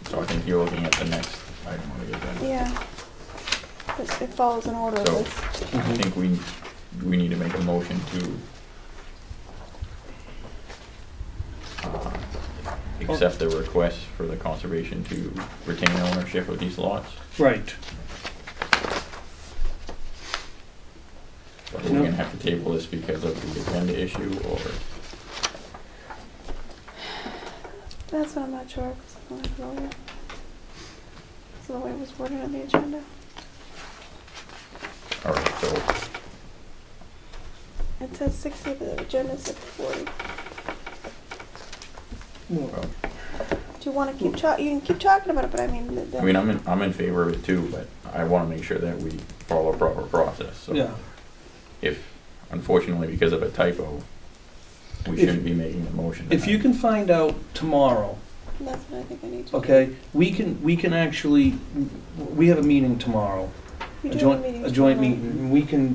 So I think you're looking at the next item on the agenda.
Yeah. It follows an order
So,
of this.
I think we need to make a motion to accept the request for the conservation to retain ownership of these lots.
Right.
But we're gonna have to table this because of the agenda issue, or?
That's what I'm not sure, because I'm not familiar. So the way it was worded on the agenda.
All right, so
It says 60, but the agenda said 40.
well,
Do you want to keep talking? You can keep talking about it, but I mean...
I mean, I'm in favor of it too, but I want to make sure that we follow a proper process. So
Yeah.
if, unfortunately, because of a typo, we shouldn't be making the motion.
If you can find out tomorrow,
That's what I think I need to do.
okay, we can actually, we have a meeting tomorrow.
You
A
do
joint,
have a meeting
a joint
tomorrow.
meeting.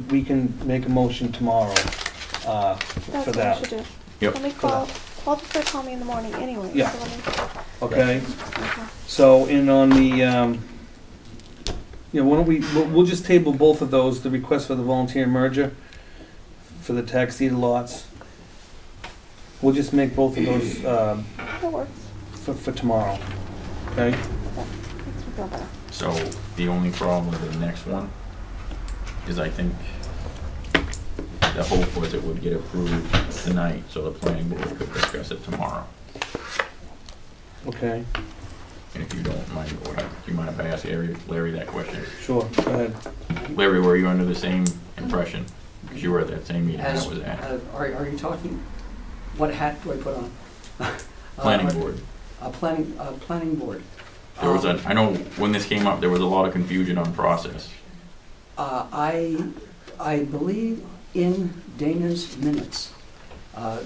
We can make a motion tomorrow,
That's
for
what I
that.
should do.
Yep.
Let me call... Paul just call me in the morning anyway.
Yeah.
So let me,
Okay?
okay.
So, in on the, why don't we'll just table both of those, the request for the volunteer merger for the tax deed lots. We'll just make both of those,
That works.
for tomorrow, okay?
Makes me feel better.
So the only problem with the next one is I think the hope was it would get approved tonight, so the planning board could discuss it tomorrow.
Okay,
And if you don't mind, do you mind if I ask Larry that question?
sure, go ahead.
Larry, were you under the same impression? Because you were at that same meeting I was at.
Are you talking, what hat do I put on?
Planning board.
Planning board.
There was I know when this came up, there was a lot of confusion on process.
I believe in Dana's minutes,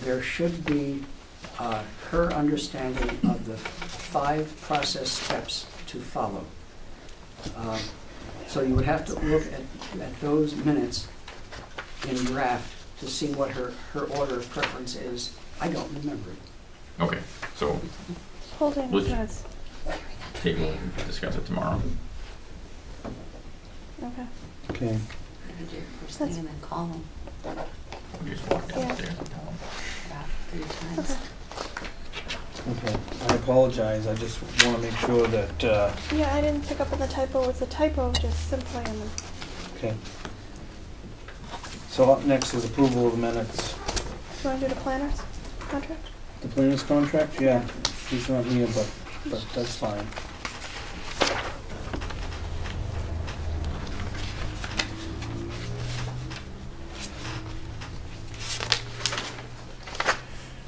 there should be her understanding of the 5 process steps to follow. So you would have to look at those minutes in draft to see what her order of preference is. I don't remember it.
Okay, so
Holding
Let's-
minutes.
table it and discuss it tomorrow.
Okay.
Okay,
First thing and then call them
We just walk downstairs and tell them.
about 3 times.
Okay.
okay. I apologize, I just want to make sure that,
Yeah, I didn't pick up on the typo. It's a typo just simply in the...
okay. So up next is approval of the minutes.
Do you want to do the planner's contract?
The planner's contract, yeah, he's not here, but that's fine.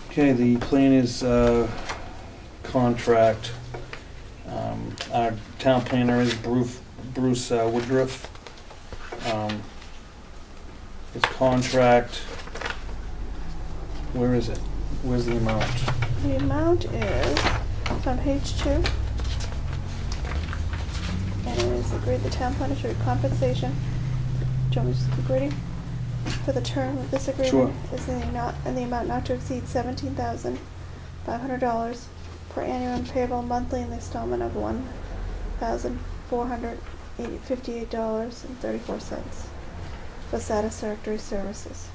Okay, the planner's contract. Our town planner is Bruce Woodruff. His contract, where is it? Where's the amount?
The amount is it's on page 2. And it is agreed the town planner should compensation. Do you want me to just keep reading? For the term of this agreement is in the amount not to exceed $17,500 per annum and payable monthly in the installment of $1,458.34 for satisfactory services.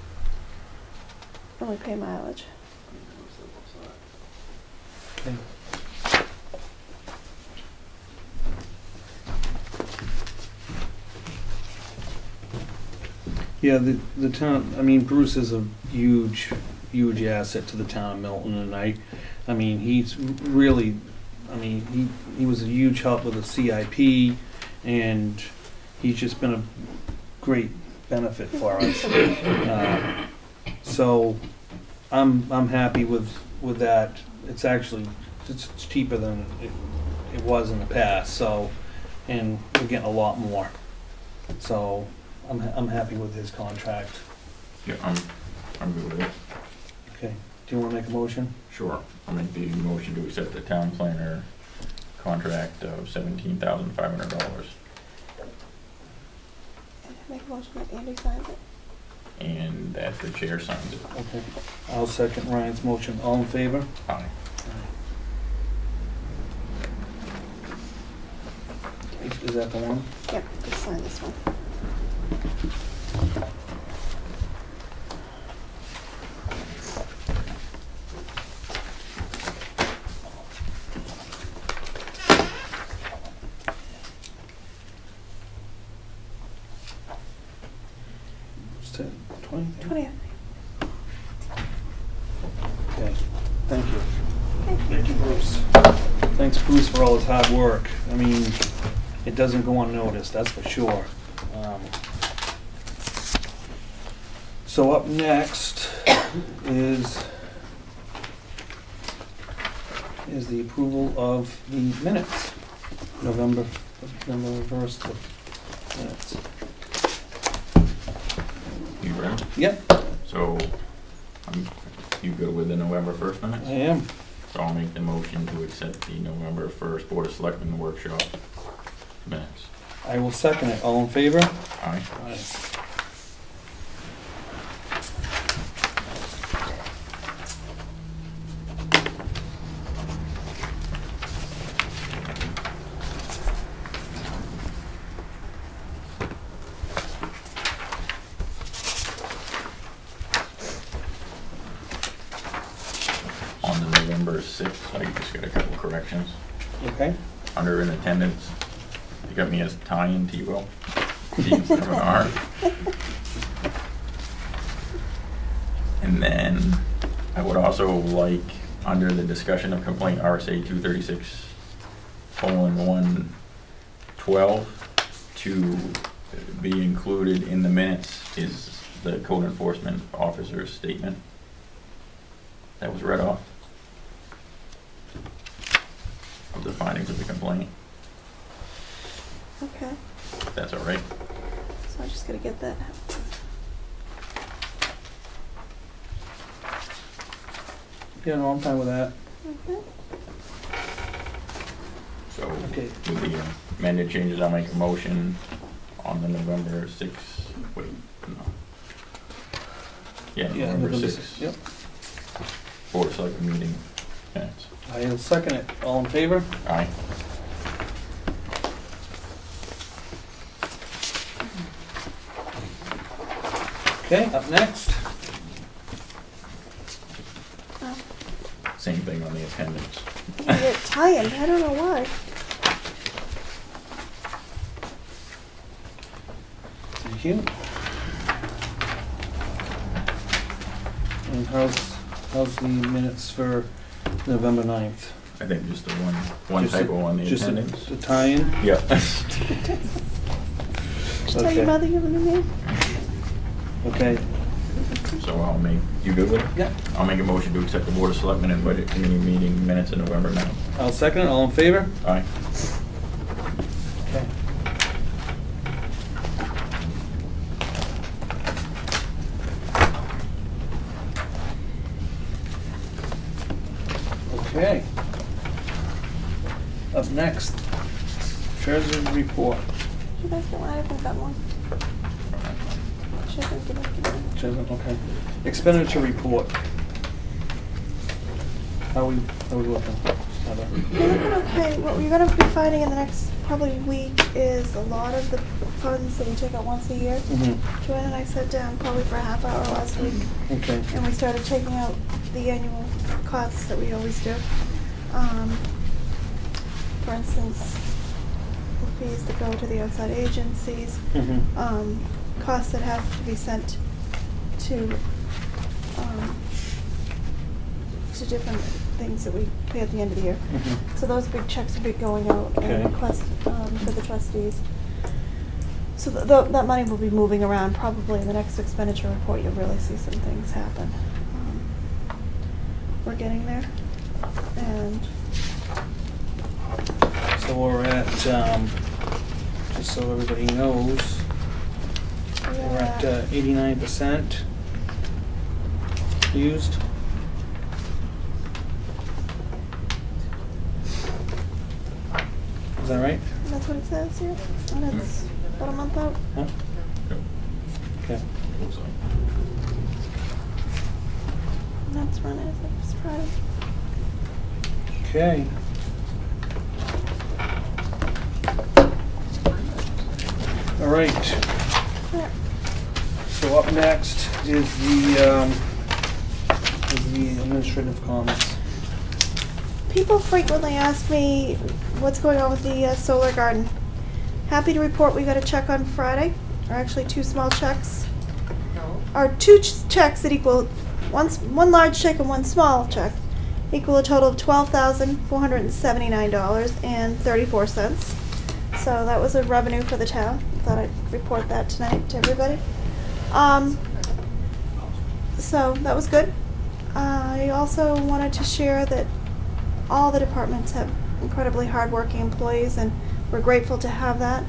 And we pay mileage.
Okay. Yeah, the town, I mean, Bruce is a huge asset to the town of Milton, and I mean, he's really, I mean, he was a huge help with the CIP, and he's just been a great benefit for us. So I'm happy with that. It's actually, it's cheaper than it was in the past, so, and we're getting a lot more. So I'm happy with his contract.
Yeah, I'm good with it.
Okay, do you wanna make a motion?
Sure. I'll make the motion to accept the town planner contract of $17,500.
Make a motion that Andy signs it.
And that the chair signs it.
Okay, I'll second Ryan's motion. All in favor?
Aye.
Is that the one?
Yep, just sign this one.
What's that, 20?
20th.
Okay, thank you.
Okay.
Thank you, Bruce. Thanks, Bruce, for all his hard work. I mean, it doesn't go unnoticed, that's for sure. So up next is the approval of the minutes, November 1st minutes.
You ready?
Yep,
So, you good with the November 1st minutes?
I am.
So I'll make the motion to accept the November 1st Board of Selectmen workshop minutes.
I will second it. All in favor?
Aye.
Aye.
On the November 6th, I just got a couple corrections.
Okay.
Under in attendance, you got me as Ty and Tebow. T instead of an R. And then I would also like, under the discussion of complaint RSA 236:112, to be included in the minutes is the code enforcement officer's statement that was read off of the findings of the complaint.
Okay,
If that's all right.
so I just gotta get that.
Yeah, no, I'm fine with that.
Okay.
So
Okay.
with the amended changes, I'll make a motion on the November 6th, wait, no. Yeah,
Yeah,
November
November
6th.
Yep.
Board of Selectmen meeting minutes.
I'll second it. All in favor?
Aye.
Okay, up next.
Oh,
Same thing on the attendance.
I get tired, I don't know why.
Thank you. And how's the minutes for November 9th?
I think just the one
Just
typo on the
Just
attendance.
the tie-in?
Yeah.
Tell
Okay.
your mother you're the name?
Okay,
So I'll make, you good with it?
yeah.
I'll make a motion to accept the Board of Selectmen and Budget Committee meeting minutes of November 9th.
I'll second it. All in favor?
Aye.
Okay. Okay. Up next, treasurer's report.
You guys get one? I haven't got one. Should have given it to me.
Treasurer, okay. Expenditure report. How we looking, Heather?
You're looking okay. What you're gonna be finding in the next probably week is a lot of the funds that we take out once a year.
Mm-hmm.
Joanne and I sat down probably for a half hour last week,
Okay.
and we started taking out the annual costs that we always do. For instance, the fees that go to the outside agencies,
Mm-hmm.
costs that have to be sent to different things that we pay at the end of the year.
Mm-hmm.
So those big checks will be going out
Okay.
and request for the trustees. So that money will be moving around. Probably in the next expenditure report, you'll really see some things happen. We're getting there. And
So we're at, just so everybody knows, we're at 89% used. Is that right?
that's what it says here. And it's about a month out.
Huh?
Yep.
Okay.
Looks like.
And that's run as of Friday.
Okay. All right.
Yeah.
So up next is the administrative comments.
People frequently ask me what's going on with the solar garden. Happy to report we got a check on Friday, or actually 2 small checks.
No.
Or 2 checks that equal one large check and 1 small check equal a total of $12,479.34. So that was a revenue for the town. Thought I'd report that tonight to everybody. So that was good. I also wanted to share that all the departments have incredibly hardworking employees, and we're grateful to have that.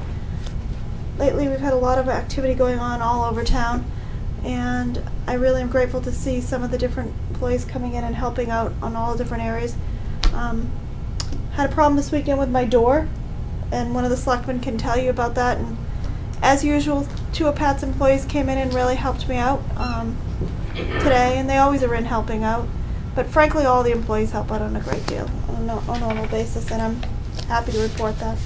Lately, we've had a lot of activity going on all over town, and I really am grateful to see some of the different employees coming in and helping out on all the different areas. Had a problem this weekend with my door, and one of the selectmen can tell you about that. And as usual, 2 of Pat's employees came in and really helped me out today, and they always are in helping out. But frankly, all the employees help out on a great deal on a normal basis, and I'm happy to report that.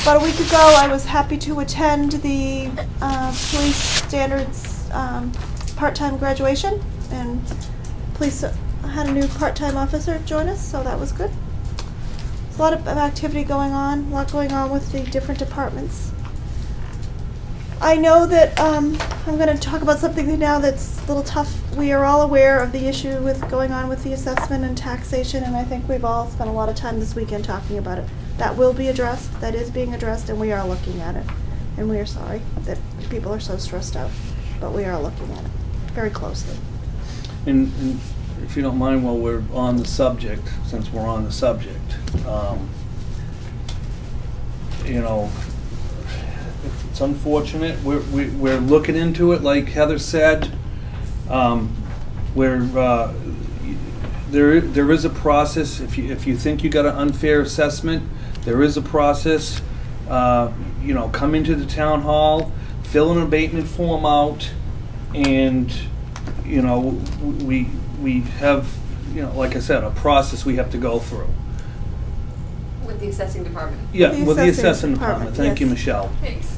About a week ago, I was happy to attend the police standards part-time graduation, and police had a new part-time officer join us, so that was good. There's a lot of activity going on, a lot going on with the different departments. I know that I'm going to talk about something now that's a little tough. We are all aware of the issue with going on with the assessment and taxation, and I think we've all spent a lot of time this weekend talking about it. That will be addressed, that is being addressed, and we are looking at it. And we are sorry that people are so stressed out, but we are looking at it very closely.
And if you don't mind, while we're on the subject, since we're on the subject, you know, it's unfortunate. We're looking into it, like Heather said. There is a process. If you think you got an unfair assessment, there is a process. You know, come into the town hall, fill an abatement form out, and you know we have, you know, like I said, a process we have to go through.
With the assessing department.
Yeah, with the assessing department. Thank you, Michelle.
Thanks.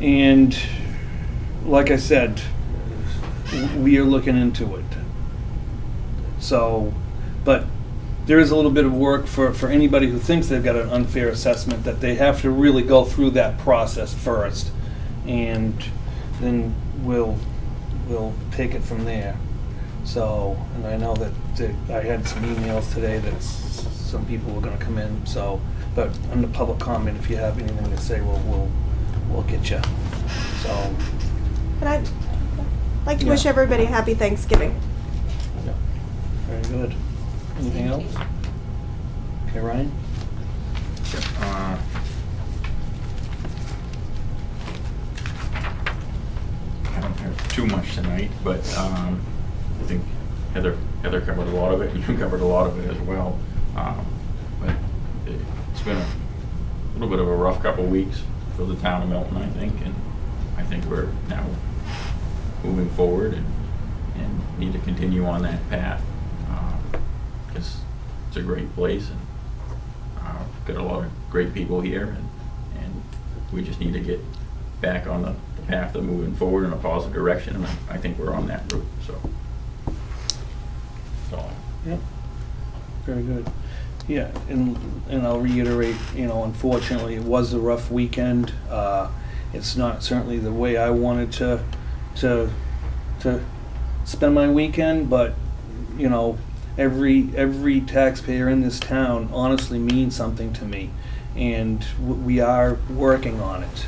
And like I said, we are looking into it. So, but there is a little bit of work for anybody who thinks they've got an unfair assessment, that they have to really go through that process first, and then we'll take it from there. So, and I know that I had some emails today that some people were going to come in. So, but under public comment, if you have anything to say, we'll get you. So,
And I'd like to wish everybody a happy Thanksgiving.
yeah, very good. Anything else? Okay, Ryan?
I don't have too much tonight, but I think Heather covered a lot of it, and you covered a lot of it as well. But it's been a little bit of a rough couple of weeks for the town of Milton, I think, and I think we're now moving forward and need to continue on that path, because it's a great place, and got a lot of great people here, and we just need to get back on the path of moving forward in a positive direction, and I think we're on that route. So,
Yep. Very good. Yeah, and I'll reiterate, you know, unfortunately, it was a rough weekend. It's not certainly the way I wanted to spend my weekend, but you know, every taxpayer in this town honestly means something to me, and we are working on it.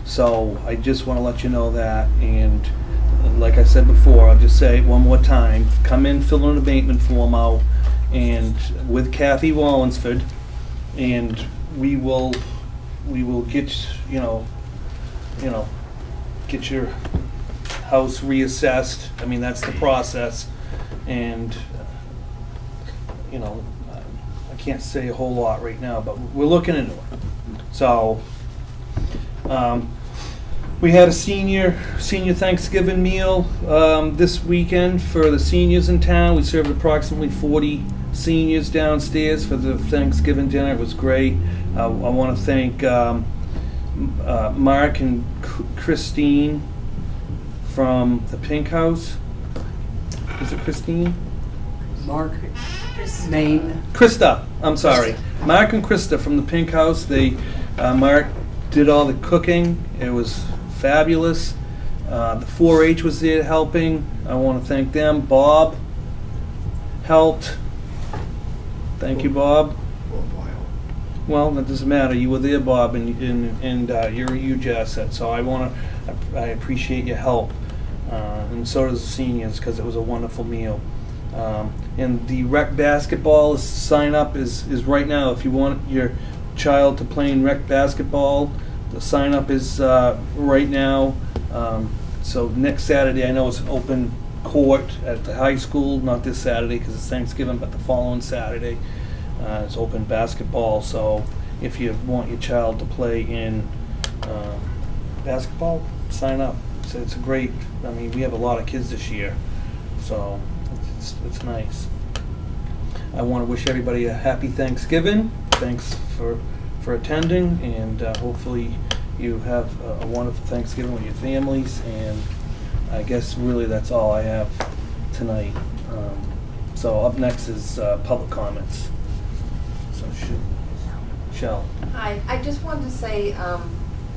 So I just want to let you know that, and like I said before, I'll just say it one more time. Come in, fill an abatement form out, and with Kathy Wallensford, and we will get get your house reassessed. I mean, that's the process, and I can't say a whole lot right now, but we're looking into it. So we had a senior Thanksgiving meal this weekend for the seniors in town. We served approximately 40 seniors downstairs for the Thanksgiving dinner. It was great. I want to thank Mark and Christine from the Pink House. Is it Christine?
Mark, Maine.
Krista, I'm sorry. Mark and Krista from the Pink House. They, Mark did all the cooking. It was fabulous. The 4-H was there helping. I want to thank them. Bob helped. Thank you, Bob. Well, that doesn't matter. You were there, Bob, and you're a huge asset. So I appreciate your help, and so does the seniors, because it was a wonderful meal. And the rec basketball sign up is right now. If you want your child to play in rec basketball, the sign up is right now. So next Saturday, I know it's an open court at the high school. Not this Saturday because it's Thanksgiving, but the following Saturday. It's open basketball, so if you want your child to play in basketball, sign up. It's a great, I mean, we have a lot of kids this year, so it's nice. I want to wish everybody a happy Thanksgiving. Thanks for attending, and hopefully you have a wonderful Thanksgiving with your families, and I guess really that's all I have tonight. So up next is public comments. Shell.
Hi, I just wanted to say, to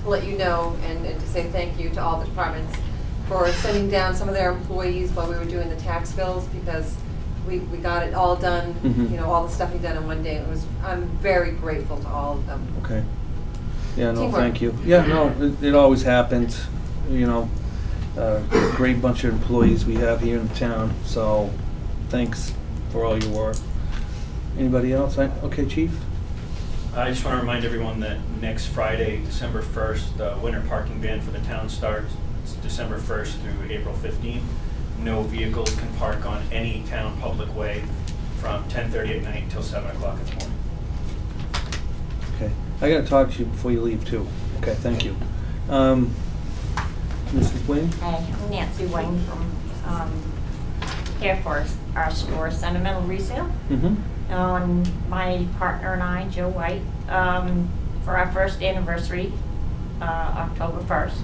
let you know and to say thank you to all the departments for sending down some of their employees while we were doing the tax bills, because we got it all done, all the stuff we done in one day. I'm very grateful to all of them.
Okay. Yeah, no,
Teamwork.
thank you. Yeah, no, it always happens, great bunch of employees we have here in town, so thanks for all your work. Anybody else? Okay, Chief?
I just want to remind everyone that next Friday, December 1st, the winter parking ban for the town starts. It's December 1st through April 15th. No vehicles can park on any town public way from 10:30 at night until 7 o'clock in the morning.
Okay. I got to talk to you before you leave, too. Okay, thank you. Mrs. Wayne?
Hi, I'm Nancy Wayne from here for our store, Sentimental Resale. My partner and I, Joe White, for our first anniversary, October 1st,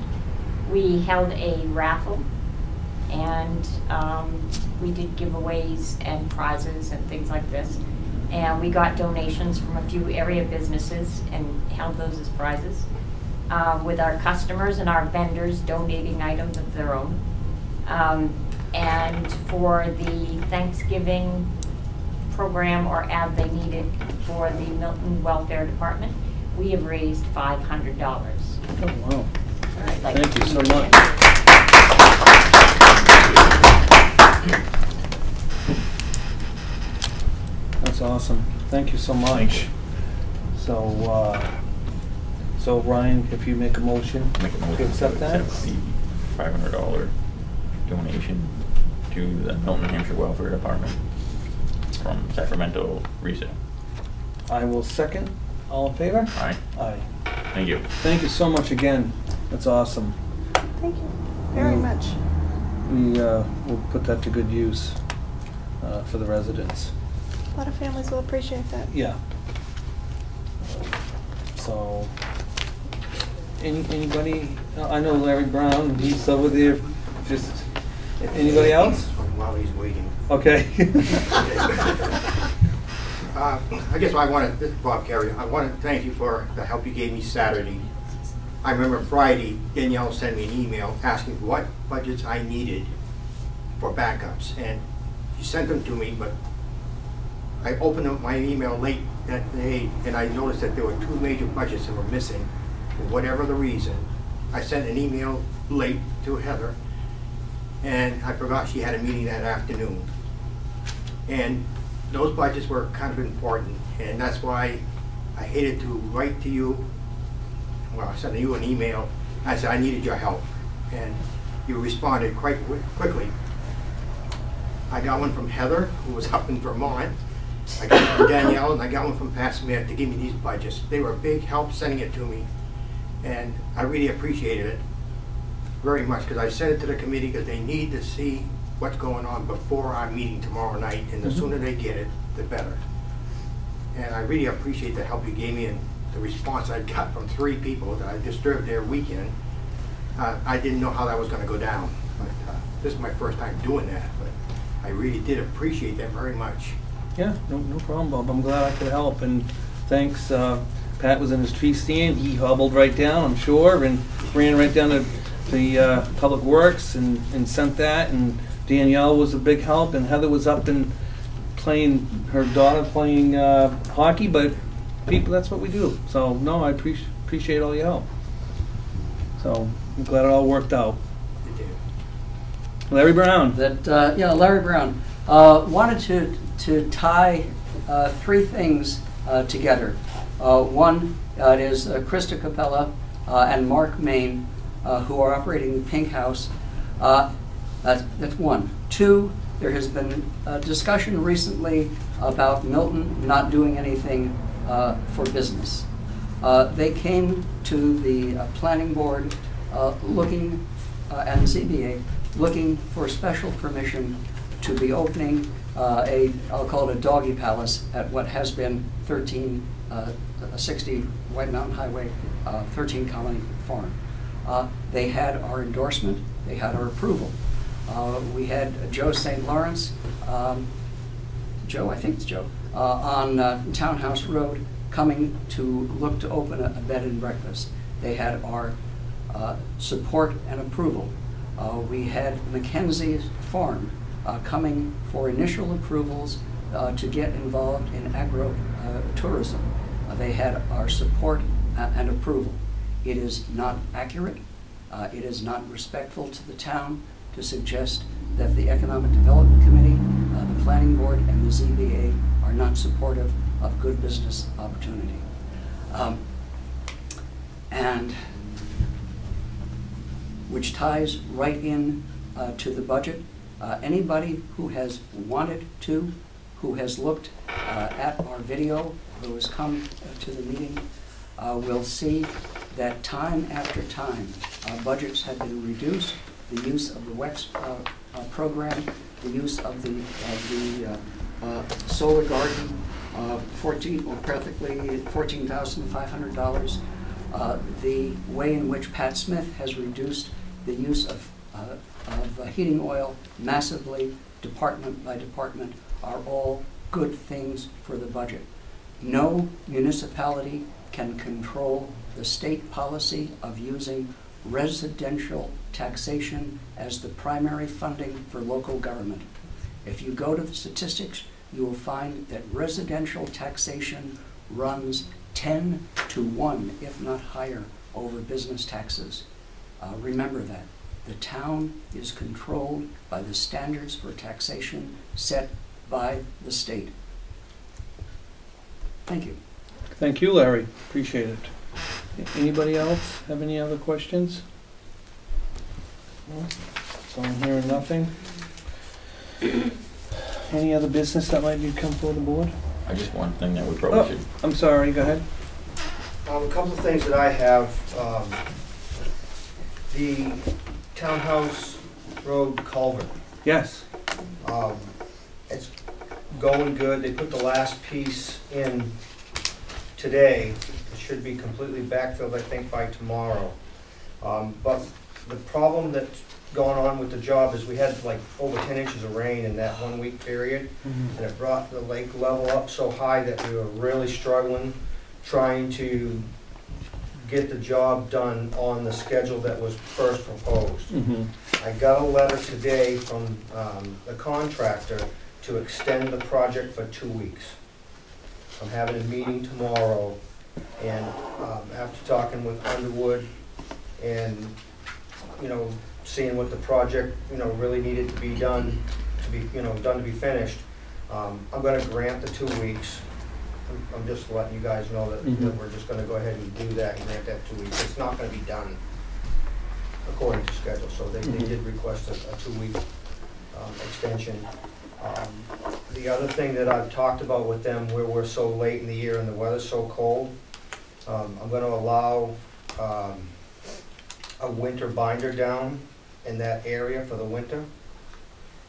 we held a raffle, and we did giveaways and prizes and things like this. And we got donations from a few area businesses and held those as prizes, with our customers and our vendors donating items of their own. And for the Thanksgiving program, or as they needed for the Milton Welfare Department, we have raised $500.
Oh, wow.
Like
thank you so much. That's awesome. Thank you so much. So Ryan, if you make a motion
Make a motion
to accept that?
the $500 donation to the Milton Hampshire Welfare Department from Sacramento Resale.
I will second. All in favor?
Aye.
Aye.
Thank you.
Thank you so much again. That's awesome.
Thank you very much.
We will put that to good use for the residents.
A lot of families will appreciate that.
Yeah. So, anybody? I know Larry Brown. He's over there. Just anybody else?
While he's waiting.
Okay.
I guess this is Bob Carey. I want to thank you for the help you gave me Saturday. I remember Friday, Danielle sent me an email asking what budgets I needed for backups, and she sent them to me, but I opened up my email late that day, and I noticed that there were 2 major budgets that were missing. For whatever the reason, I sent an email late to Heather, and I forgot she had a meeting that afternoon. And those budgets were kind of important, and that's why I hated to write to you. Well, I sent you an email. I said I needed your help, and you responded quite quickly. I got one from Heather, who was up in Vermont. I got one from Danielle, and I got one from Pat Smith to give me these budgets. They were a big help sending it to me, and I really appreciated it very much, because I sent it to the committee because they need to see what's going on before our meeting tomorrow night, and the sooner they get it, the better. And I really appreciate the help you gave me and the response I got from 3 people that I disturbed their weekend. I didn't know how that was going to go down, but this is my first time doing that, but I really did appreciate that very much.
Yeah, no problem, Bob. I'm glad I could help, and thanks. Pat was in his tree stand. He hobbled right down, I'm sure, and ran right down to the Public Works and sent that, and Danielle was a big help, and Heather was up and playing, her daughter playing hockey, but people, that's what we do. So, no, I appreciate all your help. So, I'm glad it all worked out. Larry Brown.
Yeah, Larry Brown. Wanted to tie 3 things together. One is Krista Capella and Mark Main, who are operating the Pink House. That's one. 2, there has been a discussion recently about Milton not doing anything for business. They came to the planning board looking, and ZBA, looking for special permission to be opening I'll call it a doggy palace at what has been 1360 White Mountain Highway, 13 Colony Farm. They had our endorsement, they had our approval. We had Joe St. Lawrence, Joe, I think it's Joe, on Townhouse Road coming to look to open a bed and breakfast. They had our support and approval. We had Mackenzie's Farm coming for initial approvals to get involved in agro-tourism. They had our support and approval. It is not accurate. It is not respectful to the town to suggest that the Economic Development Committee, the Planning Board, and the ZBA are not supportive of good business opportunity. And which ties right in to the budget. Anybody who has wanted to, who has looked at our video, who has come to the meeting, will see that time after time, budgets have been reduced. The use of the WEX program, the use of the solar garden, practically $14,500. The way in which Pat Smith has reduced the use of heating oil massively, department by department, are all good things for the budget. No municipality can control the state policy of using residential taxation as the primary funding for local government. If you go to the statistics, you will find that residential taxation runs 10 to 1, if not higher, over business taxes. Remember that. The town is controlled by the standards for taxation set by the state. Thank you.
Thank you, Larry. Appreciate it. Anybody else have any other questions? No? So I'm hearing nothing. Any other business that might need to come forward the board?
I just one thing that we probably should.
I'm sorry, go ahead.
A couple of things that I have. The Townhouse Road culvert.
Yes.
It's going good. They put the last piece in today. It should be completely backfilled, I think, by tomorrow. But the problem that's going on with the job is we had like over 10 inches of rain in that 1 week period, and it brought the lake level up so high that we were really struggling trying to get the job done on the schedule that was first proposed. I got a letter today from the contractor to extend the project for 2 weeks. I'm having a meeting tomorrow, and after talking with Underwood and, you know, seeing what the project, you know, really needed to be done, to be finished, I'm gonna grant the 2 weeks. I'm just letting you guys know that, that we're just gonna go ahead and do that and grant that 2 weeks. It's not gonna be done according to schedule, so they did request a 2-week extension. The other thing that I've talked about with them, where we're so late in the year and the weather's so cold, I'm gonna allow a winter binder down in that area for the winter,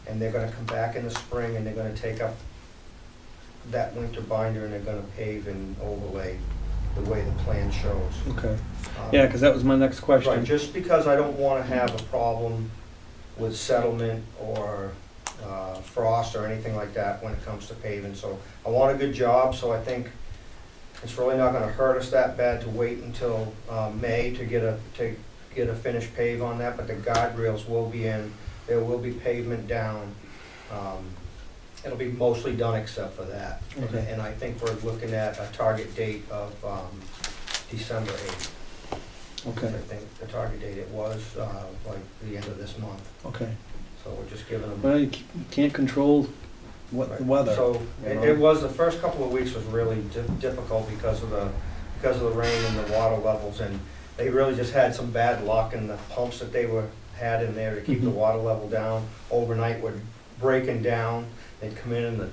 and they're gonna come back in the spring and they're gonna take up that winter binder and they're gonna pave and overlay the way the plan shows.
Okay. Yeah, because that was my next question.
Right, just because I don't wanna have a problem with settlement or frost or anything like that when it comes to paving. So I want a good job, so I think it's really not gonna hurt us that bad to wait until May to get a finished pave on that, but the guardrails will be in, there will be pavement down. It'll be mostly done except for that.
Okay.
And I think we're looking at a target date of December 8th.
Okay.
I think the target date, it was like the end of this month.
Okay.
So we're just giving them.
Well, you can't control what the weather.
So it was, the first couple of weeks was really difficult because of the rain and the water levels, and they really just had some bad luck, and the pumps that they had in there to keep the water level down overnight were breaking down. They'd come in and the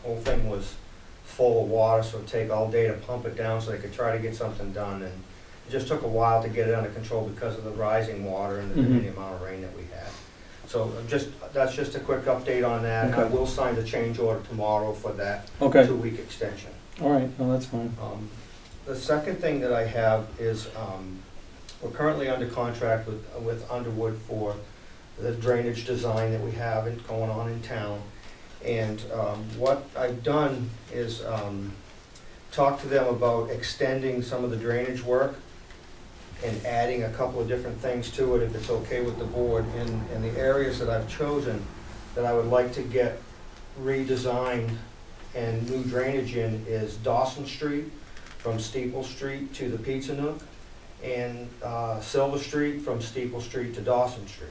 whole thing was full of water, so it'd take all day to pump it down so they could try to get something done. And it just took a while to get it under control because of the rising water and the amount of rain that we had. So that's just a quick update on that.
Okay.
I will sign the change order tomorrow for that 2-week extension.
All right, well, that's fine.
The second thing that I have is we're currently under contract with Underwood for the drainage design that we have going on in town. And what I've done is talk to them about extending some of the drainage work and adding a couple of different things to it, if it's okay with the board. In the areas that I've chosen that I would like to get redesigned and new drainage in is Dawson Street from Steeple Street to the Pizza Nook, and Silver Street from Steeple Street to Dawson Street.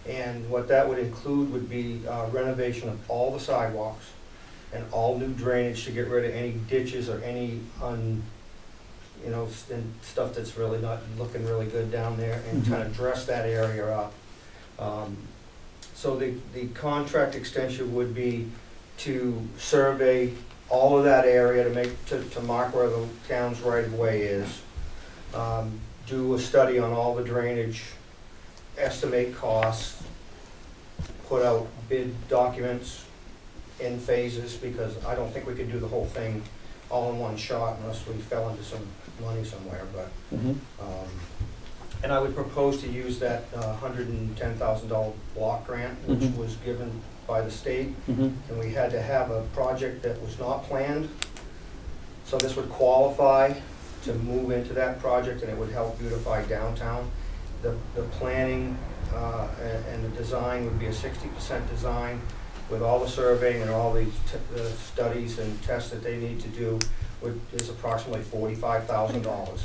And what that would include would be renovation of all the sidewalks and all new drainage to get rid of any ditches or any stuff that's really not looking really good down there, and kind of dress that area up. So the contract extension would be to survey all of that area to mark where the town's right of way is. Do a study on all the drainage, estimate costs, put out bid documents in phases, because I don't think we could do the whole thing all in one shot unless we fell into some money somewhere. But and I would propose to use that $110,000 block grant, which was given by the state, and we had to have a project that was not planned. So this would qualify to move into that project, and it would help beautify downtown. The planning and the design would be a 60% design, with all the surveying and all the studies and tests that they need to do, is approximately $45,000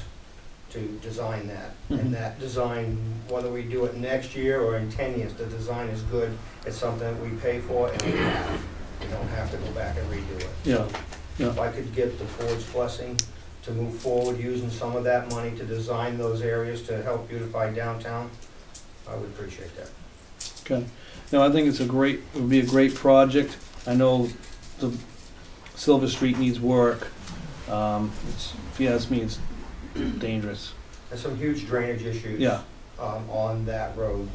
to design that. And that design, whether we do it next year or in 10 years, the design is good. It's something that we pay for, and we don't have to go back and redo it.
Yeah.
If I could get the board's blessing to move forward using some of that money to design those areas to help beautify downtown, I would appreciate that.
Okay. No, I think it would be a great project. I know the Silver Street needs work. If you ask me, it's dangerous.
There's some huge drainage issues on that road,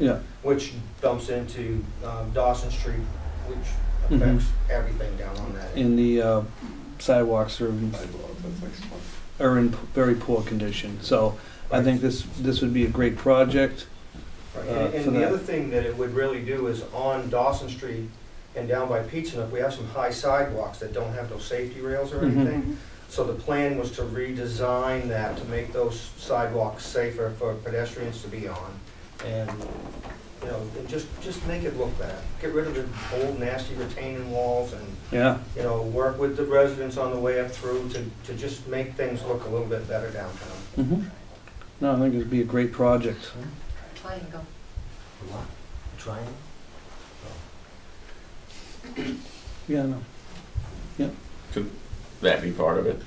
which dumps into Dawson Street, which affects everything down on that.
And the sidewalks are in very poor condition. So I think this would be a great project.
Right. And the other thing that it would really do is on Dawson Street and down by Pizza Nook, we have some high sidewalks that don't have those safety rails or anything. So the plan was to redesign that to make those sidewalks safer for pedestrians to be on. And you know, and just make it look better. Get rid of the old nasty retaining walls and,
Yeah.
you know, work with the residents on the way up through to just make things look a little bit better downtown.
Mm-hmm. No, I think it'd be a great project.
Triangle.
What? Triangle?
Yeah, no. Yeah.
Could that be part of it?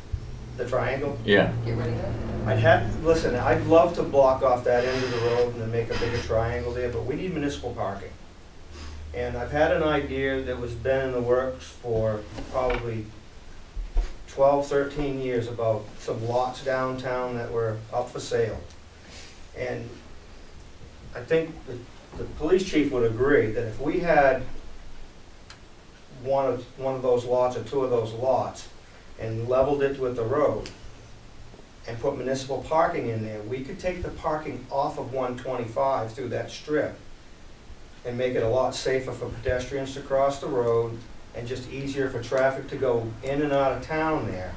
The triangle?
Yeah.
Get rid of it.
Listen, I'd love to block off that end of the road and then make a bigger triangle there, but we need municipal parking. And I've had an idea that was been in the works for probably 12, 13 years about some lots downtown that were up for sale. And I think the police chief would agree that if we had one of those lots or two of those lots and leveled it with the road and put municipal parking in there, we could take the parking off of 125 through that strip and make it a lot safer for pedestrians to cross the road and just easier for traffic to go in and out of town there.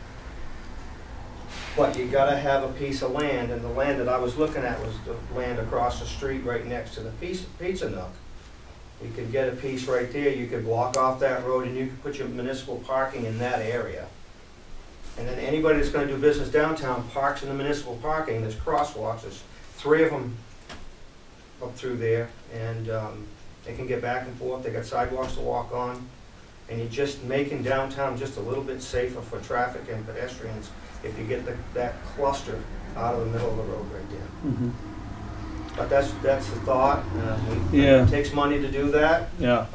But you gotta have a piece of land, and the land that I was looking at was the land across the street right next to the Pizza Nook. You could get a piece right there, you could block off that road and you could put your municipal parking in that area. And then anybody that's gonna do business downtown parks in the municipal parking. There's crosswalks, there's 3 of them up through there, and they can get back and forth, they got sidewalks to walk on. And you're just making downtown just a little bit safer for traffic and pedestrians if you get that cluster out of the middle of the road right there.
Mm-hmm.
But that's the thought.
Yeah.
It takes money to do that.
Yeah.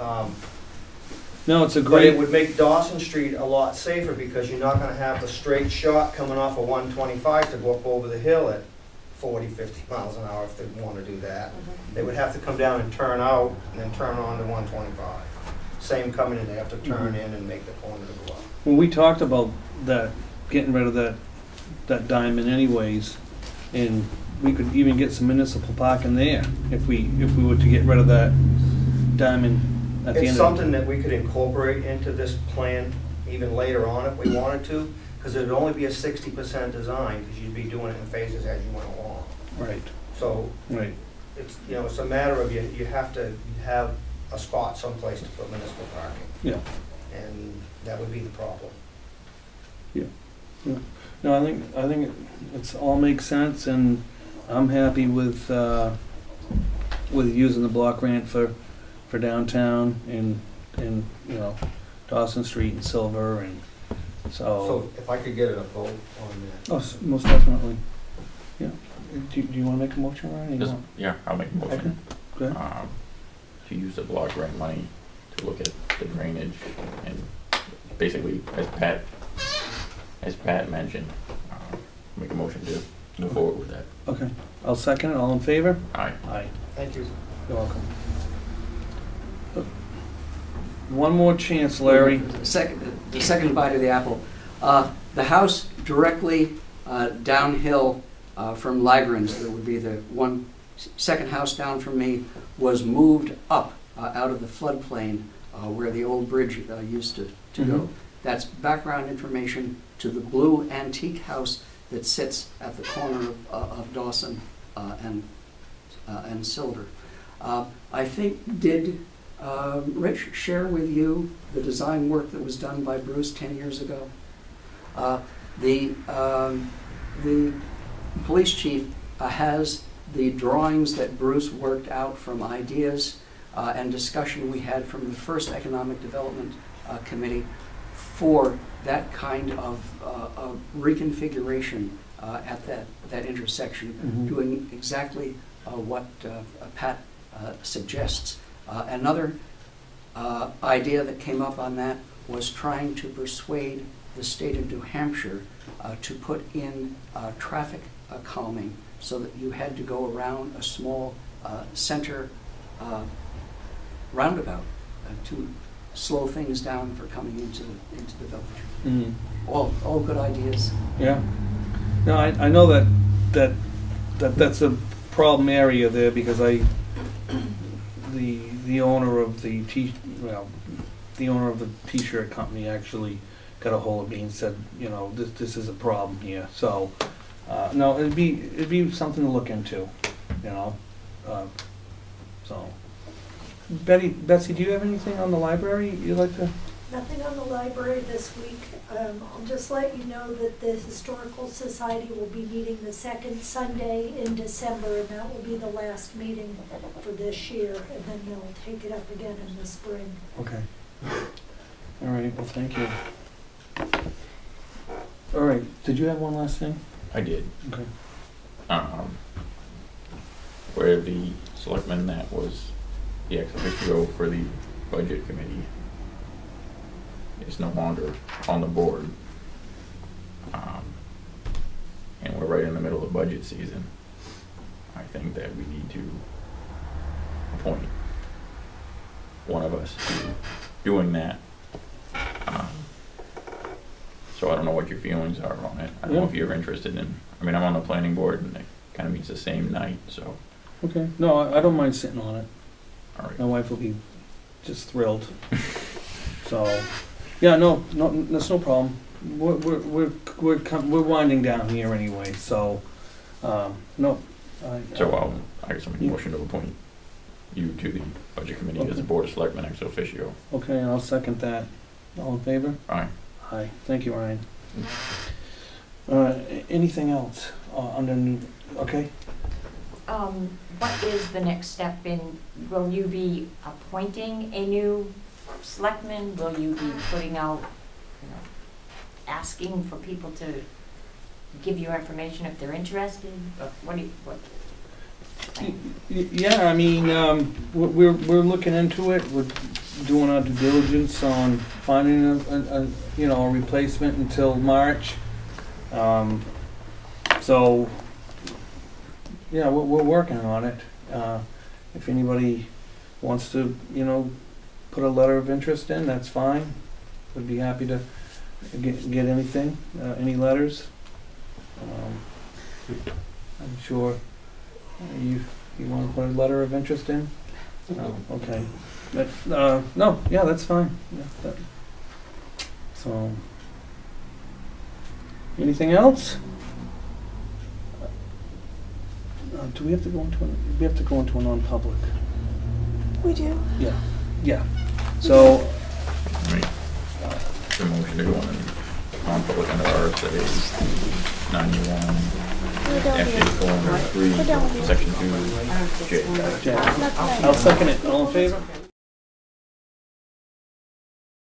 No, it's a
But
great.
it would make Dawson Street a lot safer because you're not gonna have the straight shot coming off of 125 to go up over the hill at 40, 50 miles an hour if they wanna do that. They would have to come down and turn out and then turn on to 125. Same coming in, they have to turn in and make the corner to go up.
When we talked about that, getting rid of that diamond anyways, and we could even get some municipal parking there if we were to get rid of that diamond at the end.
It's something that we could incorporate into this plan even later on if we wanted to, because it would only be a 60% design, because you'd be doing it in phases as you went along.
Right.
So
Right.
it's, you know, it's a matter of you have to have a spot someplace to put municipal parking.
Yeah.
And that would be the problem.
Yeah. Yeah. No, I think it's all makes sense, and I'm happy with using the block grant for downtown and you know, Dawson Street and Silver, and
So if I could get a vote on that.
Oh, most definitely. Yeah. Do you want to make a motion, Ryan?
Just, yeah, I'll make a motion.
Okay. Good.
To use the block grant money to look at the drainage and basically, as Pat mentioned, make a motion to move forward with that.
Okay. I'll second it. All in favor?
Aye.
Aye.
Thank you.
You're welcome. One more chance, Larry.
The second bite of the apple. The house directly downhill from Ligrans, that would be the second house down from me, was moved up out of the floodplain where the old bridge used to go. That's background information to the blue antique house that sits at the corner of Dawson and Silver. I think, did Rich share with you the design work that was done by Bruce 10 years ago? The police chief has the drawings that Bruce worked out from ideas and discussion we had from the first Economic Development Committee for that kind of reconfiguration at that intersection, doing exactly what Pat suggests. Another idea that came up on that was trying to persuade the state of New Hampshire to put in traffic calming so that you had to go around a small center roundabout to slow things down for coming into the village. All good ideas.
Yeah. No, I know that's a problem area there because the owner of the t-shirt company actually got a hold of me and said, you know, this is a problem here. So no, it'd be something to look into, you know. So Betsy, do you have anything on the library you'd like to?
Nothing on the library this week. I'll just let you know that the Historical Society will be meeting the second Sunday in December, and that will be the last meeting for this year, and then they'll take it up again in the spring.
Okay. All right, well, thank you. All right, did you have one last thing?
I did.
Okay.
Where the selectman that was the ex officio for the budget committee is no longer on the board. And we're right in the middle of budget season. I think that we need to appoint one of us to doing that. So I don't know what your feelings are on it. I don't know if you're interested in, I mean, I'm on the planning board and it kind of meets the same night, so.
Okay, no, I don't mind sitting on it.
All right.
My wife will be just thrilled. So, yeah, no, that's no problem. We're winding down here anyway, so, no.
So I guess I'm in motion to appoint you to the budget committee as a board of selectmen ex officio.
Okay, I'll second that. All in favor?
Aye.
Aye. Thank you, Ryan. Anything else under new? Okay.
What is the next step in? Will you be appointing a new selectman? Will you be putting out, asking for people to give you information if they're interested? What?
Yeah, I mean, we're looking into it. We're doing our due diligence on finding a replacement until March. So yeah, we're working on it. If anybody wants to, put a letter of interest in, that's fine. Would be happy to get anything, any letters. I'm sure you want to put a letter of interest in. Okay. But, no, yeah, that's fine. Yeah, so, anything else? Do we have to go into a non-public?
We do.
Yeah. Yeah. So,
The motion to go in non-public under RSA 91, FA 403, section 2, J.
I'll second it. All in favor?